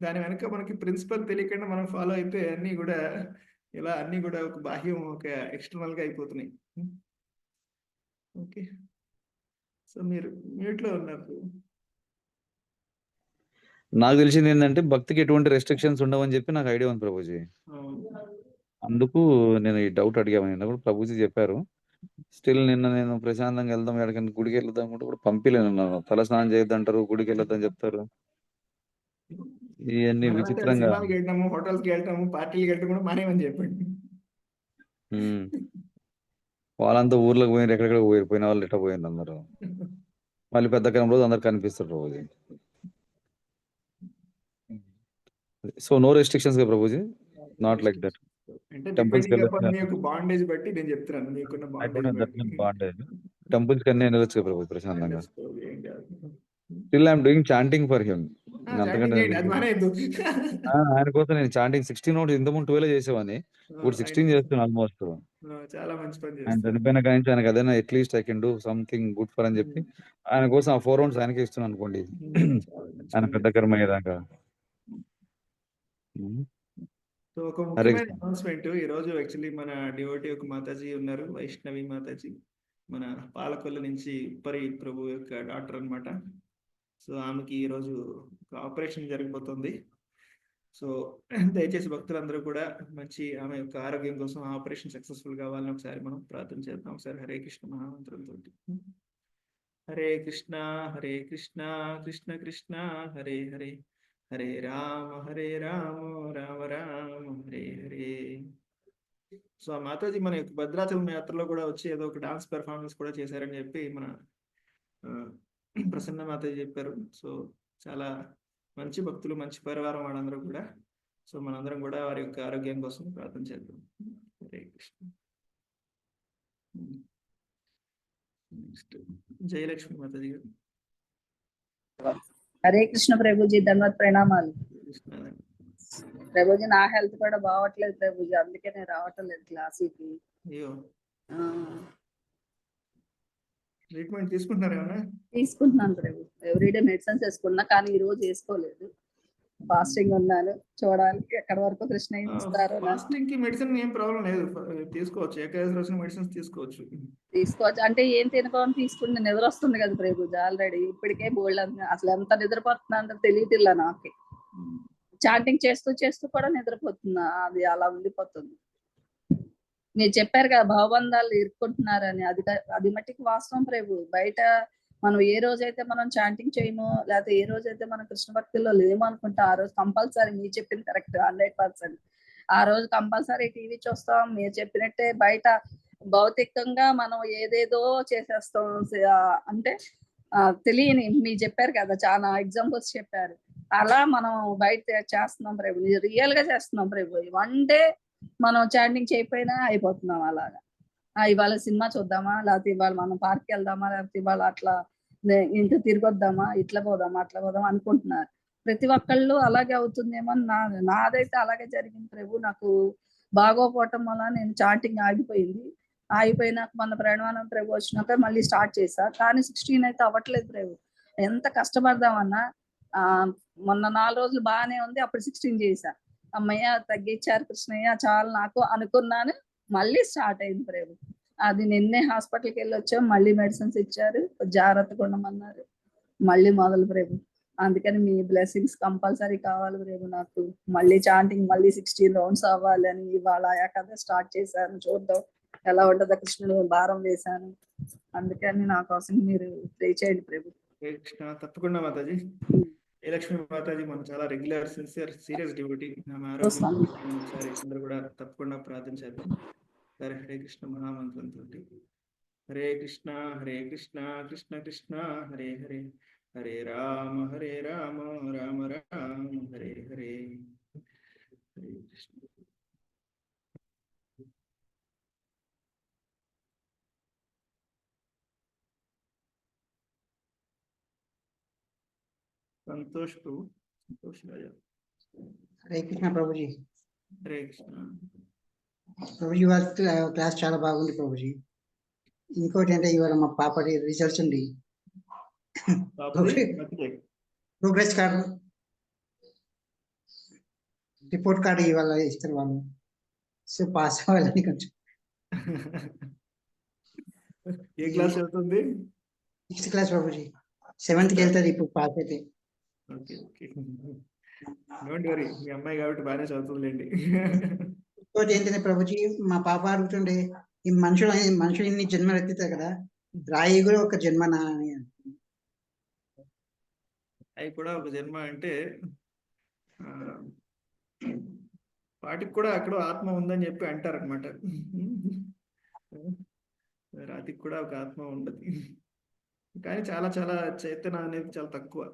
దాని వెనక మనకి ప్రిన్సిపల్ తెలియకుండా మనం ఫాలో అయితే అన్నీ కూడా ఇలా అన్నీ కూడా ఒక బాహ్యం, ఒక ఎక్స్టర్నల్ గా అయిపోతున్నాయి. ఓకే, సో మీరు మ్యూట్ లో ఉన్నారు. నాకు తెలిసింది ఏంటంటే భక్తికి ఎటువంటి రెస్ట్రిక్షన్స్ ఉండవని చెప్పి నాకు ఐడియా ఉంది ప్రభుజీ. అందుకు నేను ఈ డౌట్ అడిగామని కూడా ప్రభుజీ చెప్పారు. స్టిల్ నిన్న నేను ప్రశాంతంగా వెళ్దాం, ఎక్కడికైనా గుడికి వెళ్దాం కూడా కూడా పంపిలేను నన్ను. తల స్నానం చేయొద్దంటారు, గుడికి వెళ్ళొద్దని చెప్తారు. ఇవన్నీ మనమంటే విచిత్రంగా. సినిమాలకి వెళ్ళటము, హోటల్స్కి వెళ్ళటము, పార్టీలకి వెళ్ళటం కూడా మానేమని చెప్పండి. వాళ్ళంతా ఊర్లోకి పోయినారు, ఎక్కడెక్కడ పోయిన వాళ్ళు ఎట్లా పోయినారు అందరూ. మళ్ళీ పెద్ద కాలం రోజు అందరు కనిపిస్తారు ప్రభుజీ. సో నో రెస్ట్రిక్షన్స్ గా ప్రభుజీ, నాట్ లైక్ దట్. అంటే టెంపుల్స్ డిపెండింగ్ అపాన్ మీ యొక్క బాండేజ్ బట్టి నేను చెప్తున్నాను, మీకున్న బాండేజ్ బట్టి. టెంపుల్స్ కన్నా వెళ్ళొచ్చు కదా ప్రభు ప్రశాంతంగా. ఏం కాదు. Still I'm doing chanting for him. Chatting చేయండి, అది మానేయద్దు. ఆయన కోసం నేను చాంటింగ్ 16 నోట్స్ ఇంతకుముందు 12 చేసేవాడిని, ఇప్పుడు 16 చేస్తున్నాను ఆల్మోస్ట్. చాలా మంచి పని ఆయన చేస్తారు. చనిపోయిన కానీ నుంచి ఆయనకు అదైనా at least I can do something good for అని చెప్పి ఆయన కోసం ఆ 4 రౌండ్స్ ఆయనకే ఇస్తున్నాను అనుకోండి. చాలా మంచి ఆయన పని పెద్ద కర్మ అయ్యేదాకా. సో ఒక ముఖ్యమైన అనౌన్స్మెంట్ ఈ రోజు, యాక్చువల్లీ మన డివోటీ ఒక మాతాజీ ఉన్నారు, వైష్ణవి మాతాజీ, మన పాలకొల్లు నుంచి ఉప్పరి ప్రభు యొక్క డాక్టర్ అన్నమాట. సో ఆమెకి ఈ రోజు ఒక ఆపరేషన్ జరగబోతుంది. సో దయచేసి భక్తులందరూ కూడా మంచి ఆమె యొక్క ఆరోగ్యం కోసం ఆపరేషన్ సక్సెస్ఫుల్ కావాలని ఒకసారి మనం ప్రార్థన చేద్దాం. ఒకసారి హరే కృష్ణ మహామంత్రంతో. హరే కృష్ణ కృష్ణ కృష్ణ హరే హరే, హరే రామ రామ రామ హరే హరే. సో ఆ మాతాజీ మన యొక్క భద్రాచలం యాత్రలో కూడా వచ్చి ఏదో ఒక డాన్స్ పెర్ఫార్మెన్స్ కూడా చేశారని చెప్పి మన ఆ, ప్రసన్న మాతాజీ చెప్పారు. సో చాలా మంచి భక్తులు, మంచి పరివారం వాళ్ళందరూ కూడా. సో మనందరం కూడా వారి యొక్క ఆరోగ్యం కోసం ప్రార్థన చేద్దాం. హరే కృష్ణ. నెక్స్ట్ జయలక్ష్మి మాతాజీ గారు. హరే కృష్ణ ప్రభుజీ, ధన్యవాద ప్రణామాలు. కృష్ణ. ప్రభుజీ, నా హెల్త్ కూడా బాగోట్లేదు ప్రభుజీ, అందుకే నేను రావటం లేదు క్లాసుకి. అయ్యో, ఆ, ట్రీట్మెంట్ తీసుకుంటున్నారు ఏమన్నా? తీసుకుంటున్నాను ప్రభు, ఎవ్రీడే మెడిసిన్స్ వేసుకున్నా, కానీ ఈ రోజు వేసుకోలేదు. ఫాస్టింగ్ ఉన్నాను, చూడాలి ఎక్కడి వరకు కృష్ణ ఇస్తారో. ఫాస్టింగ్ కి మెడిసిన్ ఏం ప్రాబ్లం లేదు, తీసుకోవచ్చు. ఏకాదశి రోజున మెడిసిన్స్ తీసుకోవచ్చు. తీసుకోవచ్చు అంటే ఏం తినుకోని తీసుకుంటే నిద్ర వస్తుంది కదా ప్రభుజీ, ఆల్రెడీ ఇప్పటికే బోల్డ్ అసలు ఎంత నిద్రపోతున్నా తెలియటిల్లా నాకు. చాటింగ్ చేస్తూ చేస్తూ కూడా నిద్రపోతున్నా, అది అలా ఉండిపోతుంది. మీరు చెప్పారు కదా భావబంధాలు ఇరుక్కుంటున్నారని, అది మట్టికి వాస్తవం ప్రభు. బయట మనం ఏ రోజైతే మనం చాంటింగ్ చేయమో, లేకపోతే ఏ రోజైతే మనం కృష్ణ భక్తుల్లో లేమో అనుకుంటా, ఆ రోజు కంపల్సరీ మీరు చెప్పింది కరెక్ట్ 100%. ఆ రోజు కంపల్సరీ టీవీ చూస్తాం, మీరు చెప్పినట్టే బయట భౌతికంగా మనం ఏదేదో చేసేస్తాం. అంటే తెలియని మీరు చెప్పారు కదా, చాలా ఎగ్జాంపుల్స్ చెప్పారు. అలా మనం బయట చేస్తున్నాం ప్రభు, రియల్ గా చేస్తున్నాం ప్రభు. వన్ డే మనం చాటింగ్ చేయకపోయినా అయిపోతున్నాం అలాగా. ఇవాళ సినిమా చూద్దామా, లేకపోతే ఇవాళ మనం పార్క్కి వెళ్దామా, లేకపోతే ఇవాళ అట్లా ఇంట్లో తిరిగొద్దామా, ఇట్లా పోదామా అట్లా పోదామా అనుకుంటున్నారు. ప్రతి ఒక్కళ్ళు అలాగే అవుతుందేమో నాదైతే అలాగే జరిగింది ప్రభు. నాకు బాగోపోవటం వల్ల నేను చాటింగ్ ఆగిపోయినాక మన ప్రణవానం ప్రభు వచ్చినాక మళ్ళీ స్టార్ట్ చేశా. కానీ 16 అయితే అవ్వట్లేదు ప్రభు. ఎంత కష్టపడదామన్నా మొన్న 4 రోజులు బాగానే ఉంది, అప్పుడు 16 చేశా. అమ్మయ్య తగ్గించారు కృష్ణయ్య చాలు నాకు అనుకున్నాను. మళ్ళీ స్టార్ట్ అయింది ప్రభు. అది నిన్నే హాస్పిటల్కి వెళ్ళి వచ్చాం, మళ్ళీ మెడిసిన్స్ ఇచ్చారు, జాగ్రత్తగా ఉండమన్నారు. మళ్ళీ మొదలు ప్రభు. అందుకని మీ బ్లెస్సింగ్స్ కంపల్సరీ కావాలి ప్రభు నాకు. మళ్ళీ చాంటింగ్ మళ్ళీ 16 రౌండ్స్ అవ్వాలి అని ఇవాళ ఏకాదశి స్టార్ట్ చేశాను. చూద్దాం ఎలా ఉంటుందో, కృష్ణుడు భారం వేశాను. అందుకని నా కోసం మీరు ప్రే చేయండి ప్రభు. కృష్ణ. తప్పకుండా మాతాజీ. ఏ లక్ష్మి మాతాజీ మన చాలా రెగ్యులర్ సీరియస్ డివోటీ. ఒకసారి అందరూ కూడా తప్పకుండా ప్రార్థన చేద్దాం. సరే, హరే కృష్ణ మహామంత్రంతో. హరే కృష్ణ కృష్ణ కృష్ణ హరే హరే, హరే రామ రామ రామ హరే హరే. హరే కృష్ణ. సంతోష్ ప్రభు, సంతోష్ రాజా. హరే కృష్ణ ప్రభుజీ. హరే కృష్ణ ప్రభుజీ, ఇవాళ క్లాస్ చాలా బాగుంది ప్రభుజీ. ఇంకోటి అంటే ఇవాళ మా పాపడి రిజల్ట్స్ ఉంది, ప్రోగ్రెస్ కార్డు, రిపోర్ట్ కార్డు ఇవాళ ఇస్తారు వాళ్ళు. సో పాస్ అవ్వాలని కొంచెం. ఏ క్లాస్ చదువుతుంది? 6th క్లాస్ ప్రభుజీ, 7th వెళ్తుంది ఇప్పుడు పాస్ అయితే. ఓకే ఓకే, డోంట్ వరీ, మీ అమ్మాయి కాబట్టి బాగానే చదువుతుందిలేండి. ఇంకోటి ఏంటంటే ప్రభుజీ, మా పాప అడుగుతుండే, ఈ మనుషులు ఇన్ని జన్మలు ఎత్తుతారు కదా, రాయి కూడా ఒక జన్మనా అని. అవి కూడా ఒక జన్మ అంటే వాటికి కూడా అక్కడ ఆత్మ ఉందని చెప్పి అంటారు అనమాట. రాతికి కూడా ఒక ఆత్మ ఉండదు, కానీ చాలా చాలా చైతన్యం అనేది చాలా తక్కువ.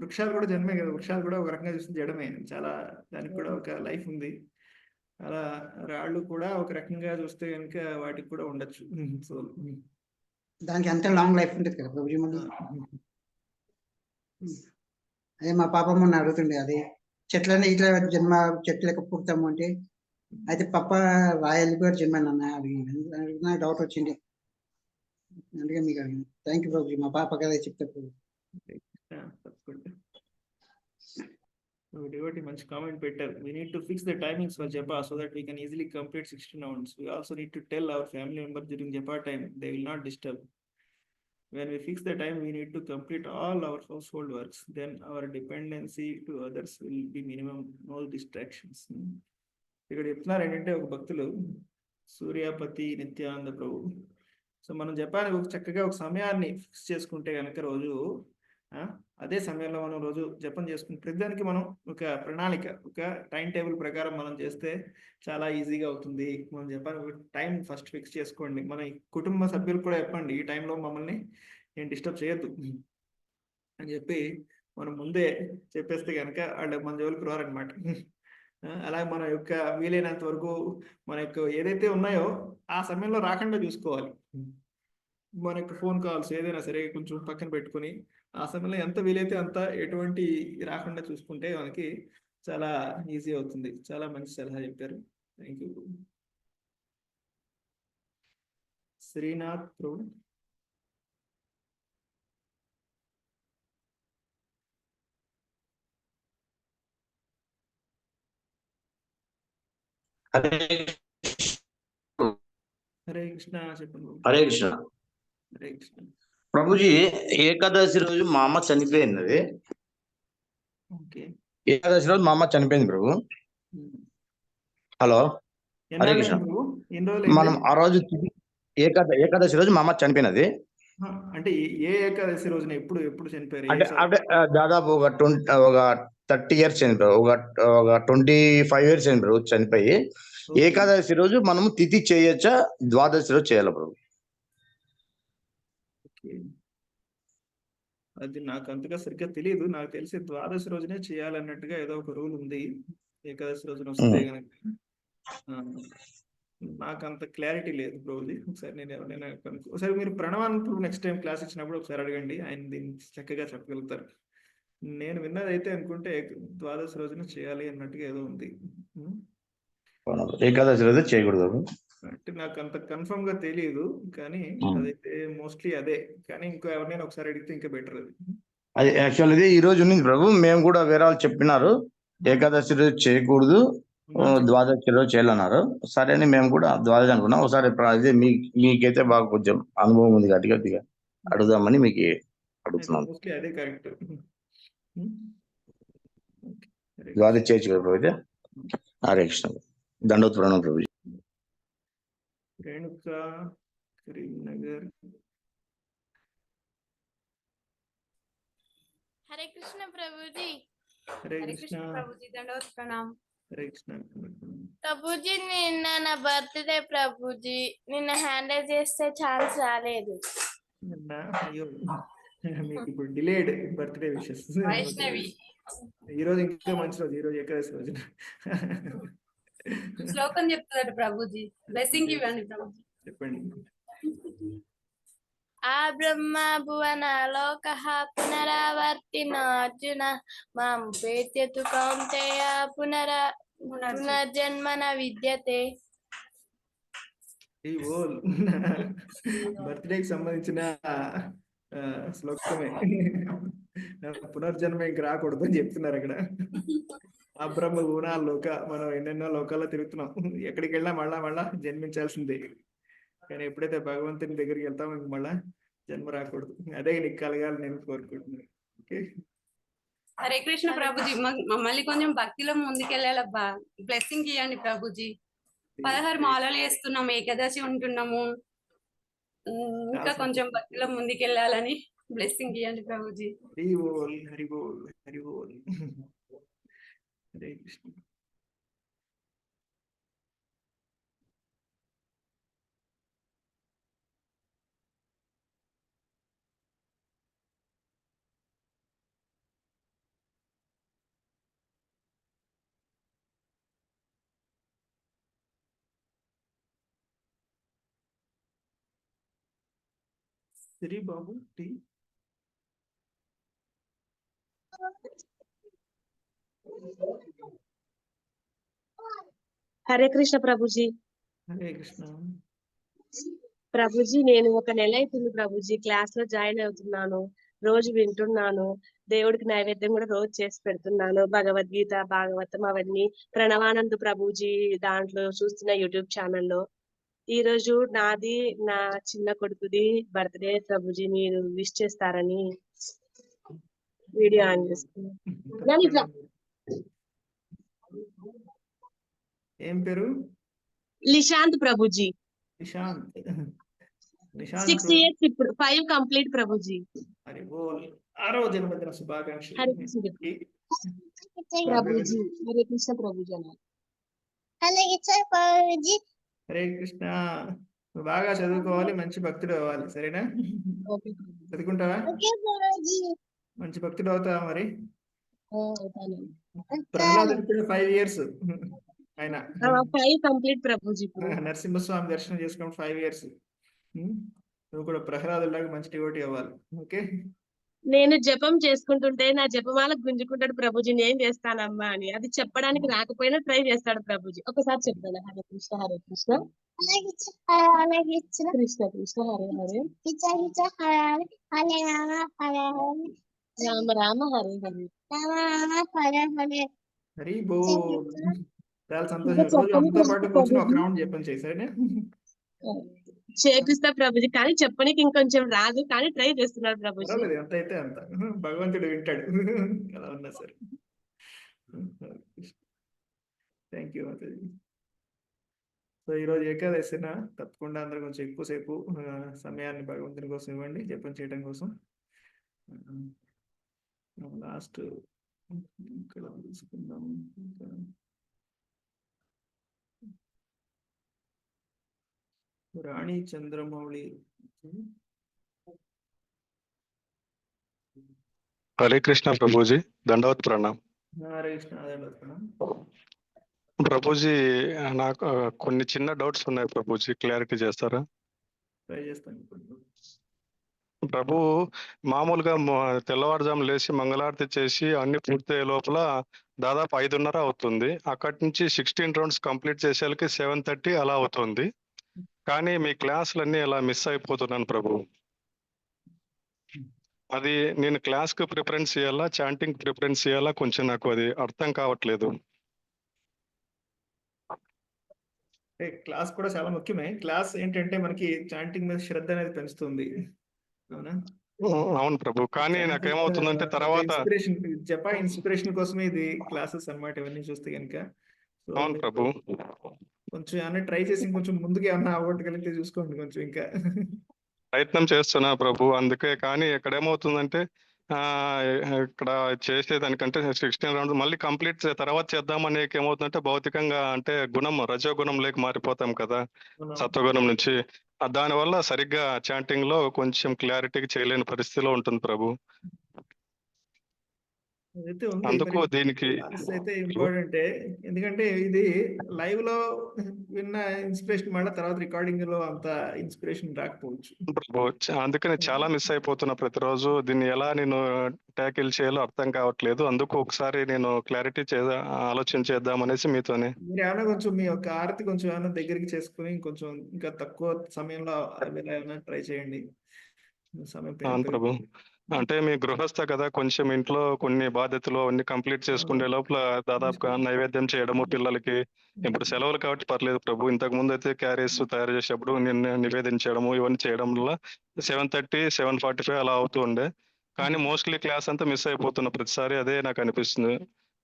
వృక్షాలు కూడా జన్మే కదా, వృక్షాలు కూడా ఒక రకంగా చూస్తే జడమే, చాలా దానికి కూడా ఒక లైఫ్ ఉంది. అలా రాళ్ళు కూడా ఒక రకంగా చూస్తే కనుక వాటికి కూడా ఉండొచ్చు. సో దానికి అంత లాంగ్ లైఫ్ ఉంటుంది కదా ప్రభుజీ. మళ్ళీ అదే మా పాప మొన్న అడుగుతుండే, అదే చెట్లనే ఇట్లా చెట్లు లెక్క పుడతాము అంటే, అయితే పప్ప రాయలు కూడా జన్మ అడిగిన డౌట్ వచ్చింది, అందుకే మీకు అడిగింది. థ్యాంక్ యూ ప్రభుజీ, మా పాప కదా చెప్తా ప్రభు. devotee మంచి కామెంట్ పెట్టారు. We need to fix the timings for japa so that we can easily complete 16 rounds. We also need to tell our family members during japa time they will not disturb. When we fix the time, we need to complete all our household works. Then our dependency to others will be minimum, no distractions. ఇక్కడ చెప్తున్నారు ఏంటంటే, ఒక భక్తులు సూర్యాపతి నిత్యానంద ప్రభు. So మనం జపానికి చక్కగా ఒక సమయాన్ని fix చేసుకుంటే కనుక రోజు అదే సమయంలో మనం రోజు జపం చేసుకుని ప్రతిదానికి మనం ఒక ప్రణాళిక, ఒక టైం టేబుల్ ప్రకారం మనం చేస్తే చాలా ఈజీగా అవుతుంది. మనం జపానికి టైం ఫస్ట్ ఫిక్స్ చేసుకోండి. మన కుటుంబ సభ్యులకు కూడా చెప్పండి, ఈ టైంలో మమ్మల్ని ఏం డిస్టర్బ్ చేయొద్దు అని చెప్పి మనం ముందే చెప్పేస్తే కనుక వాళ్ళు మన జోలికి రారనమాట. అలా మన యొక్క వీలైనంత వరకు మన యొక్క ఏదైతే ఉన్నాయో ఆ సమయంలో రాకుండా చూసుకోవాలి. మన యొక్క ఫోన్ కాల్స్ ఏదైనా సరే కొంచెం పక్కన పెట్టుకుని ఆ సమయంలో ఎంత వీలైతే అంత ఎటువంటి రాకుండా చూసుకుంటే మనకి చాలా ఈజీ అవుతుంది. చాలా మంచి సలహా చెప్పారు. Thank you. శ్రీనాథ్ ప్రభు. హరే కృష్ణ చెప్పండి. హరే కృష్ణ. హరే కృష్ణ. ప్రభుజీ, ఏకాదశి రోజు మా అమ్మ చనిపోయింది. ఓకే. ఏకాదశి రోజు మా అమ్మ చనిపోయింది ప్రభు. హలో, హరే కృష్ణ. మనం ఆ రోజు ఏకాదశి రోజు మా అమ్మ చనిపోయినది. అంటే ఏ ఏకాదశి రోజున ఎప్పుడు ఎప్పుడు చనిపోయారు? అంటే దాదాపు ఒక 30 years చనిపోయారు, ఒక 25 years చనిపోయి. ఏకాదశి రోజు మనము తిథి చేయొచ్చా, ద్వాదశి రోజు చేయాలి ప్రభు? అది నాకు అంతగా సరిగ్గా తెలియదు. నాకు తెలిసి ద్వాదశి రోజునే చేయాలన్నట్టుగా ఏదో ఒక రూల్ ఉంది. ఏకాదశి రోజున వస్తే కనుక నాకు అంత క్లారిటీ లేదు బ్రోజీ. ఒకసారి నేను ఎవరైనా ఒకసారి మీరు ప్రణవాన్ని నెక్స్ట్ టైం క్లాస్ ఇచ్చినప్పుడు ఒకసారి అడగండి, ఆయన దీన్ని చక్కగా చెప్పగలుగుతారు. నేను విన్నది అయితే అనుకుంటే ద్వాదశి రోజున చేయాలి అన్నట్టుగా ఏదో ఉంది. ఏకాదశి రోజు చేయకూడదు అంటే నాకు అంత కన్ఫర్మ్ గా తెలియదు, కానీ అదైతే మోస్ట్లీ అదే. కానీ ఇంకో ఎవరినైనా ఒకసారి అడిగితే ఇంకా బెటర్ అది. అది యాక్చువల్ ఈ రోజు ఉన్నది ప్రభు. మేము కూడా వేరే వాళ్ళు చెప్పినారు ఏకాదశి రోజు చేయకూడదు, ద్వాదశి రోజు చేయాలన్నారు. సరే అని మేము కూడా ద్వాదశి అనుకున్నాం. ఒకసారి అదే మీకైతే బాగా కొంచెం అనుభవం ఉంది గట్టిగా అడుగుదామని మీకు అడుగుతున్నాం. అదే కరెక్ట్. ద్వాదశి చేయొచ్చు కదా ప్రభు అయితే? హరే కృష్ణ. దండోత్ ప్రణామం ప్రభు. రేణుకా కరీంనగర్. हरे कृष्ण प्रभु जी। హరే కృష్ణ. प्रभुजी दंडवत प्रणाम। హరే కృష్ణ. ప్రభుజీ నిన్న నా బర్త్డే ప్రభుజీ, నిన్న హ్యాండిల్ చేస్తే ఛాన్స్ రాలేదు. అయ్యో, మీకు ఇప్పుడు డిలేడ్ బర్త్డే విషెస్. వైష్ణవి ఈ రోజు ఇంకా మంచి రోజు, ఈ రోజు ఏకాదశి రోజున శ్లోకం చెప్తారు ప్రభుజీ, బ్లెస్సింగ్ ఇవ్వండి ప్రభుజీ. చెప్పండి. ఆ బ్రహ్మ భువన లోక పునరావర్తిన అర్జున మాం పేత్యతు కౌంతేయ పునర్జన్మన విద్యతే. ఈ ఓల్ బర్త్డేకి సంబంధించిన శ్లోకమే. పునర్జన్మ ఇంక రాకూడదు అని చెప్తున్నారు అక్కడ. ఆ బ్రహ్మ గుణాల లోక, మనం ఎన్నెన్నో లోకాల్లో తిరుగుతున్నాం. ఎక్కడికి వెళ్ళా మళ్ళా జన్మించాల్సిందే. కానీ ఎప్పుడైతే భగవంతుని దగ్గరికి వెళ్తామో ఇంక మళ్ళా జన్మ రాకూడదు. అదే నీకు కలగాలి నేను కోరుకుంటున్నాను. ఓకే. హరే కృష్ణ ప్రభుజీ, మమ్మల్ని కొంచెం భక్తిలో ముందుకెళ్ళాలబ్బా, బ్లెస్సింగ్ ఇవ్వండి ప్రభుజీ. 16 మాలలు వేస్తున్నాము, ఏకాదశి ఉంటున్నాము, ఇంకా కొంచెం భక్తిలో ముందుకెళ్ళాలని బ్లెస్సింగ్ ఇవ్వండి ప్రభుజీ. హరి బోల్, హరి బోల్, హరి బోల్. హరే కృష్ణ. శ్రీ బాబు టీ. హరే కృష్ణ ప్రభుజీ. హరే కృష్ణ. ప్రభుజీ, నేను ఒక నెల అవుతుంది ప్రభుజీ క్లాస్ లో జాయిన్ అవుతున్నాను, రోజు వింటున్నాను, దేవుడికి నైవేద్యం కూడా రోజు చేసి పెడుతున్నాను, భగవద్గీత, భాగవతం అవన్నీ ప్రణవానంద్ ప్రభుజీ దాంట్లో చూస్తున్న యూట్యూబ్ ఛానల్లో. ఈ రోజు నాది నా చిన్న కొడుకుది బర్త్డే ప్రభుజీ, మీరు విష్ చేస్తారని వీడియో ఆన్ చేసుకున్నాను. ఏం పేరు? లిశాంత్ ప్రభుజీ. నిశాంత్. 6 years ఇప్పుడు 5 కంప్లీట్ ప్రభుజీ. హరి బోల్. 6వ జన్మదిన శుభాకాంక్షలు. హరే కృష్ణ ఈ- ప్రభుజీ, హరే కృష్ణ ప్రభుజీ అన్నారు. హరే కృష్ణ. నువ్వు బాగా చదువుకోవాలి, మంచి భక్తుడు అవ్వాలి, సరేనా? ఓకే చదువుకుంటావా? మంచి భక్తుడు అవుతావా మరి? అవుతాను. ప్రహ్లాదుడు 5 years ఆయన 5 కంప్లీట్ ప్రభుజీ ఇప్పుడు. నరసింహస్వామి దర్శనం చేసుకుని 5 years. నువ్వు కూడా ప్రహ్లాదులాగా మంచి డివోటీ అవ్వాలి. ఓకే. నేను జపం చేసుకుంటుంటే నా జపమాల గుంజుకుంటాడు ప్రభుజీ, నేను చేస్తానమ్మా అని. అది చెప్పడానికి రాకపోయినా ట్రై చేస్తాడు ప్రభుజీ. ఒకసారి చెప్తాను, హరే కృష్ణ హరే కృష్ణ కృష్ణ కృష్ణ హరే హరే రామ రామ హరే హరే. హరి బోల్. చాలా సంతోషం. రోజు అమ్మతో పాటు కూర్చొని ఒక రౌండ్ చెప్పండి చేయి, సరేనా? చేపిస్తా ప్రభుజీ, కానీ చెప్పడానికి ఇంకొంచెం రాదు, కానీ ట్రై చేస్తున్నాడు ప్రభుజీ. పర్వాలేదు, ఎంత అయితే అంత. భగవంతుడు వింటాడు ఎలా ఉన్నా సరే. Thank you Mataji. సో ఈరోజు ఏకాదశిన తప్పకుండా అందరూ కొంచెం ఎక్కువసేపు సమయాన్ని భగవంతుని కోసం ఇవ్వండి, జపం చేయడం కోసం. లాస్ట్ ఇక్కడ తీసుకుందాం. రాణి చంద్రమౌళి. హరే కృష్ణ ప్రభుజీ, దండవత్ ప్రణామ్. హరే కృష్ణ. అదే ప్రభుజీ, నాకు కొన్ని చిన్న డౌట్స్ ఉన్నాయి ప్రభుజీ, క్లారిటీ చేస్తారా? ట్రై చేస్తాను ఇప్పుడు. ప్రభు, మామూలుగా తెల్లవారుజాము లేచి మంగళారతి చేసి అన్ని పూర్తయ్యే లోపల దాదాపు 5:30 అవుతుంది. అక్కడి నుంచి 16 rounds కంప్లీట్ చేసేసరికి 7:30 అలా అవుతుంది. కానీ మీ క్లాసులన్నీ అలా మిస్ అయిపోతున్నాను ప్రభు. అది నేను క్లాస్కి ప్రిఫరెన్స్ ఇవ్వాలా, చాంటింగ్ ప్రిఫరెన్స్ ఇవ్వాలా, కొంచెం నాకు అది అర్థం కావట్లేదు. క్లాస్ కూడా చాలా ముఖ్యమే. క్లాస్ ఏంటంటే మనకి చాంటింగ్ మీద శ్రద్ధ అనేది పెంచుతుంది, అవునా? అవును ప్రభు, కానీ నాకేమవుతుందంటే తర్వాత ఇన్స్పిరేషన్, జపా ఇన్స్పిరేషన్ కోసమే ఇది క్లాసెస్ అన్నమాట, ఇవన్నీ చూస్తే కనుక. అవును ప్రభు, కొంచెం ఏమన్నా ట్రై చేసి కొంచెం ముందుకు ఏమన్నా అవ్వగలిగితే చూసుకోండి కొంచెం ఇంకా. ప్రయత్నం చేస్తున్నా ప్రభు. అందుకే, కానీ ఇక్కడ ఏమవుతుందంటే ఇక్కడ చేసేదానికంటే 16 rounds మళ్ళీ కంప్లీట్ తర్వాత చేద్దామని ఏమవుతుందంటే భౌతికంగా అంటే గుణం రజోగుణం లేక మారిపోతాం కదా, సత్వగుణం నుంచి. దానివల్ల సరిగ్గా చాంటింగ్ లో కొంచెం క్లారిటీగా చేయలేని పరిస్థితిలో ఉంటుంది ప్రభు. అయితే ఉంది అందుకు మరి దీనికి క్లాస్ అయితే ఇంపార్టెంటే, ఎందుకంటే ఇది లైవ్ లో విన్న ఇన్స్పిరేషన్ మళ్ళీ తర్వాత రికార్డింగ్ లో అంత ఇన్స్పిరేషన్ రాకపోవచ్చు. ప్రభు, అందుకని చాలా మిస్ అయిపోతున్నా ప్రతిరోజు. దీన్ని ఎలా నేను ట్యాకిల్ చేయాలో అర్థం కావట్లేదు. అందుకు ఒకసారి నేను క్లారిటీ ఆలోచన చేద్దాం అనేసి మీతోనే. మీరు ఏమైనా కొంచెం మీ యొక్క ఆరతి కొంచెం ఏమైనా దగ్గరికి చేసుకుని కొంచెం ఇంకా తక్కువ సమయంలో ఏమైనా ట్రై చేయండి. సమయం అవును ప్రభు, అంటే మీ గృహస్థ కదా, కొంచెం ఇంట్లో కొన్ని బాధ్యతలు అన్ని కంప్లీట్ చేసుకునే లోపల దాదాపుగా నైవేద్యం చేయడము పిల్లలకి. ఇప్పుడు సెలవులు కాబట్టి పర్లేదు ప్రభు. ఇంతకు ముందు అయితే క్యారీస్ తయారు చేసేటప్పుడు నివేదించడము ఇవన్నీ చేయడం వల్ల 7:30, 7:45 అలా అవుతూ ఉండే. కానీ మోస్ట్లీ క్లాస్ అంతా మిస్ అయిపోతున్న ప్రతిసారి అదే నాకు అనిపిస్తుంది.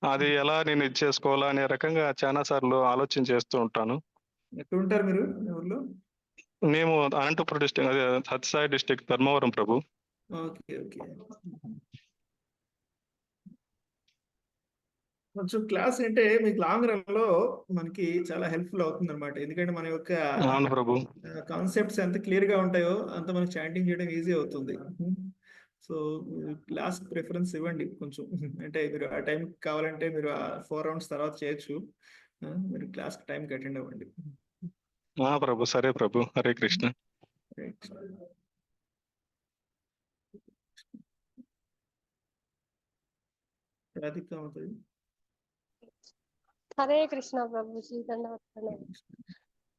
అది ఎలా నేను ఇది చేసుకోవాలా అనే రకంగా చాలా సార్లు ఆలోచన చేస్తూ ఉంటాను. ఎక్కడ ఉంటారు మీరు ఊర్లో? మేము అనంతపురం డిస్ట్రిక్ట్, అదే Satyasai district, Dharmavaram Prabhu. Okay okay. కొంచెం క్లాస్ అంటే మీకు లాంగ్ రన్ లో మనకి చాలా హెల్ప్ఫుల్ అవుతుంది అనమాట. ఎందుకంటే మన యొక్క అవును ప్రభు, కాన్సెప్ట్స్ ఎంత క్లియర్ గా ఉంటాయో అంత మనకి చాంటింగ్ చేయడం ఈజీ అవుతుంది. సో క్లాస్ ప్రిఫరెన్స్ ఇవ్వండి కొంచెం. అంటే మీరు ఆ టైం కావాలంటే మీరు 4 rounds తర్వాత చేయొచ్చు. మీరు క్లాస్ టైంకి అటెండ్ అవ్వండి. ప్రభు. సరే ప్రభు, హరే కృష్ణ. రాధిక అవుతుంది. హరే కృష్ణ ప్రభుజీ, దండవత్సనం.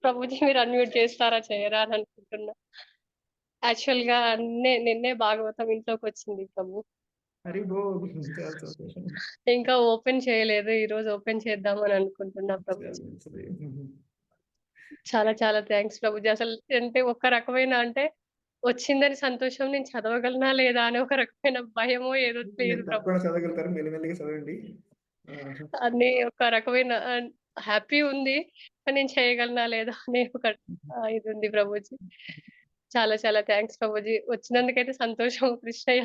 ప్రభుజీ మీరు అన్మ్యూట్ చేస్తారా చేయరా అని అనుకుంటున్నా. యాక్చువల్ గా నిన్నే భాగవతం ఇంట్లోకి వచ్చింది ప్రభు. ఇంకా ఓపెన్ చేయలేదు, ఈ రోజు ఓపెన్ చేద్దామని అనుకుంటున్నా ప్రభుజీ. చాలా చాలా థ్యాంక్స్ ప్రభుజీ. అసలు అంటే ఒక రకమైన అంటే వచ్చిందని సంతోషం, నేను చదవగలనా లేదా అని ఒక రకమైన భయమో ఏదో లేదు ప్రభు. చదవగలుగుతారు, మెల్లిమెల్లిగా చదవండి. అన్ని ఒక రకమైన హ్యాపీ ఉంది, కానీ నేను చేయగలనా లేదా అనే ఒక ఇది ఉంది ప్రభుజీ. చాలా చాలా థ్యాంక్స్ ప్రభుజీ. వచ్చినందుకైతే సంతోషం కృష్ణయ్య.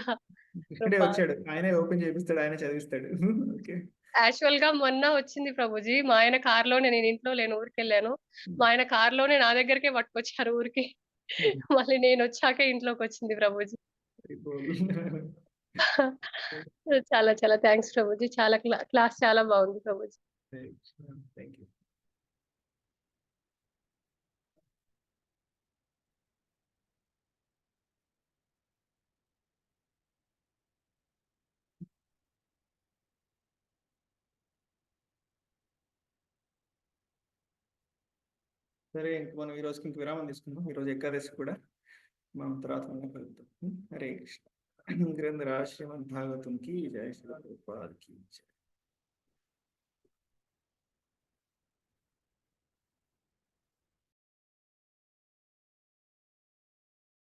ఇక్కడే వచ్చాడు, ఆయనే ఓపెన్ చేపిస్తాడు, ఆయన చదివిస్తాడు. ఓకే. యాక్చువల్ గా మొన్న వచ్చింది ప్రభుజీ. మా ఆయన కార్లోనే, నేను ఇంట్లో లేను, ఊరికి వెళ్ళాను. మా ఆయన కార్లోనే నా దగ్గరికే పట్టుకొచ్చారు ఊరికి. మళ్ళీ నేను వచ్చాక ఇంట్లోకి వచ్చింది ప్రభుజీ. చాలా చాలా థ్యాంక్స్ ప్రభుజీ. చాలా క్లాస్ చాలా బాగుంది ప్రభుజీ. Thank you. సరే, ఇంక మనం ఈ రోజుకి ఇంక విరామం తీసుకుందాం. ఈరోజు ఏకాదశి కూడా మనం తర్వాత మళ్ళీ కలుద్దాం. హరే కృష్ణ. గ్రంథరాజ్ శ్రీమద్ భాగవతం కి జయ, శ్రీ ప్రభుపాద్ కి జయ.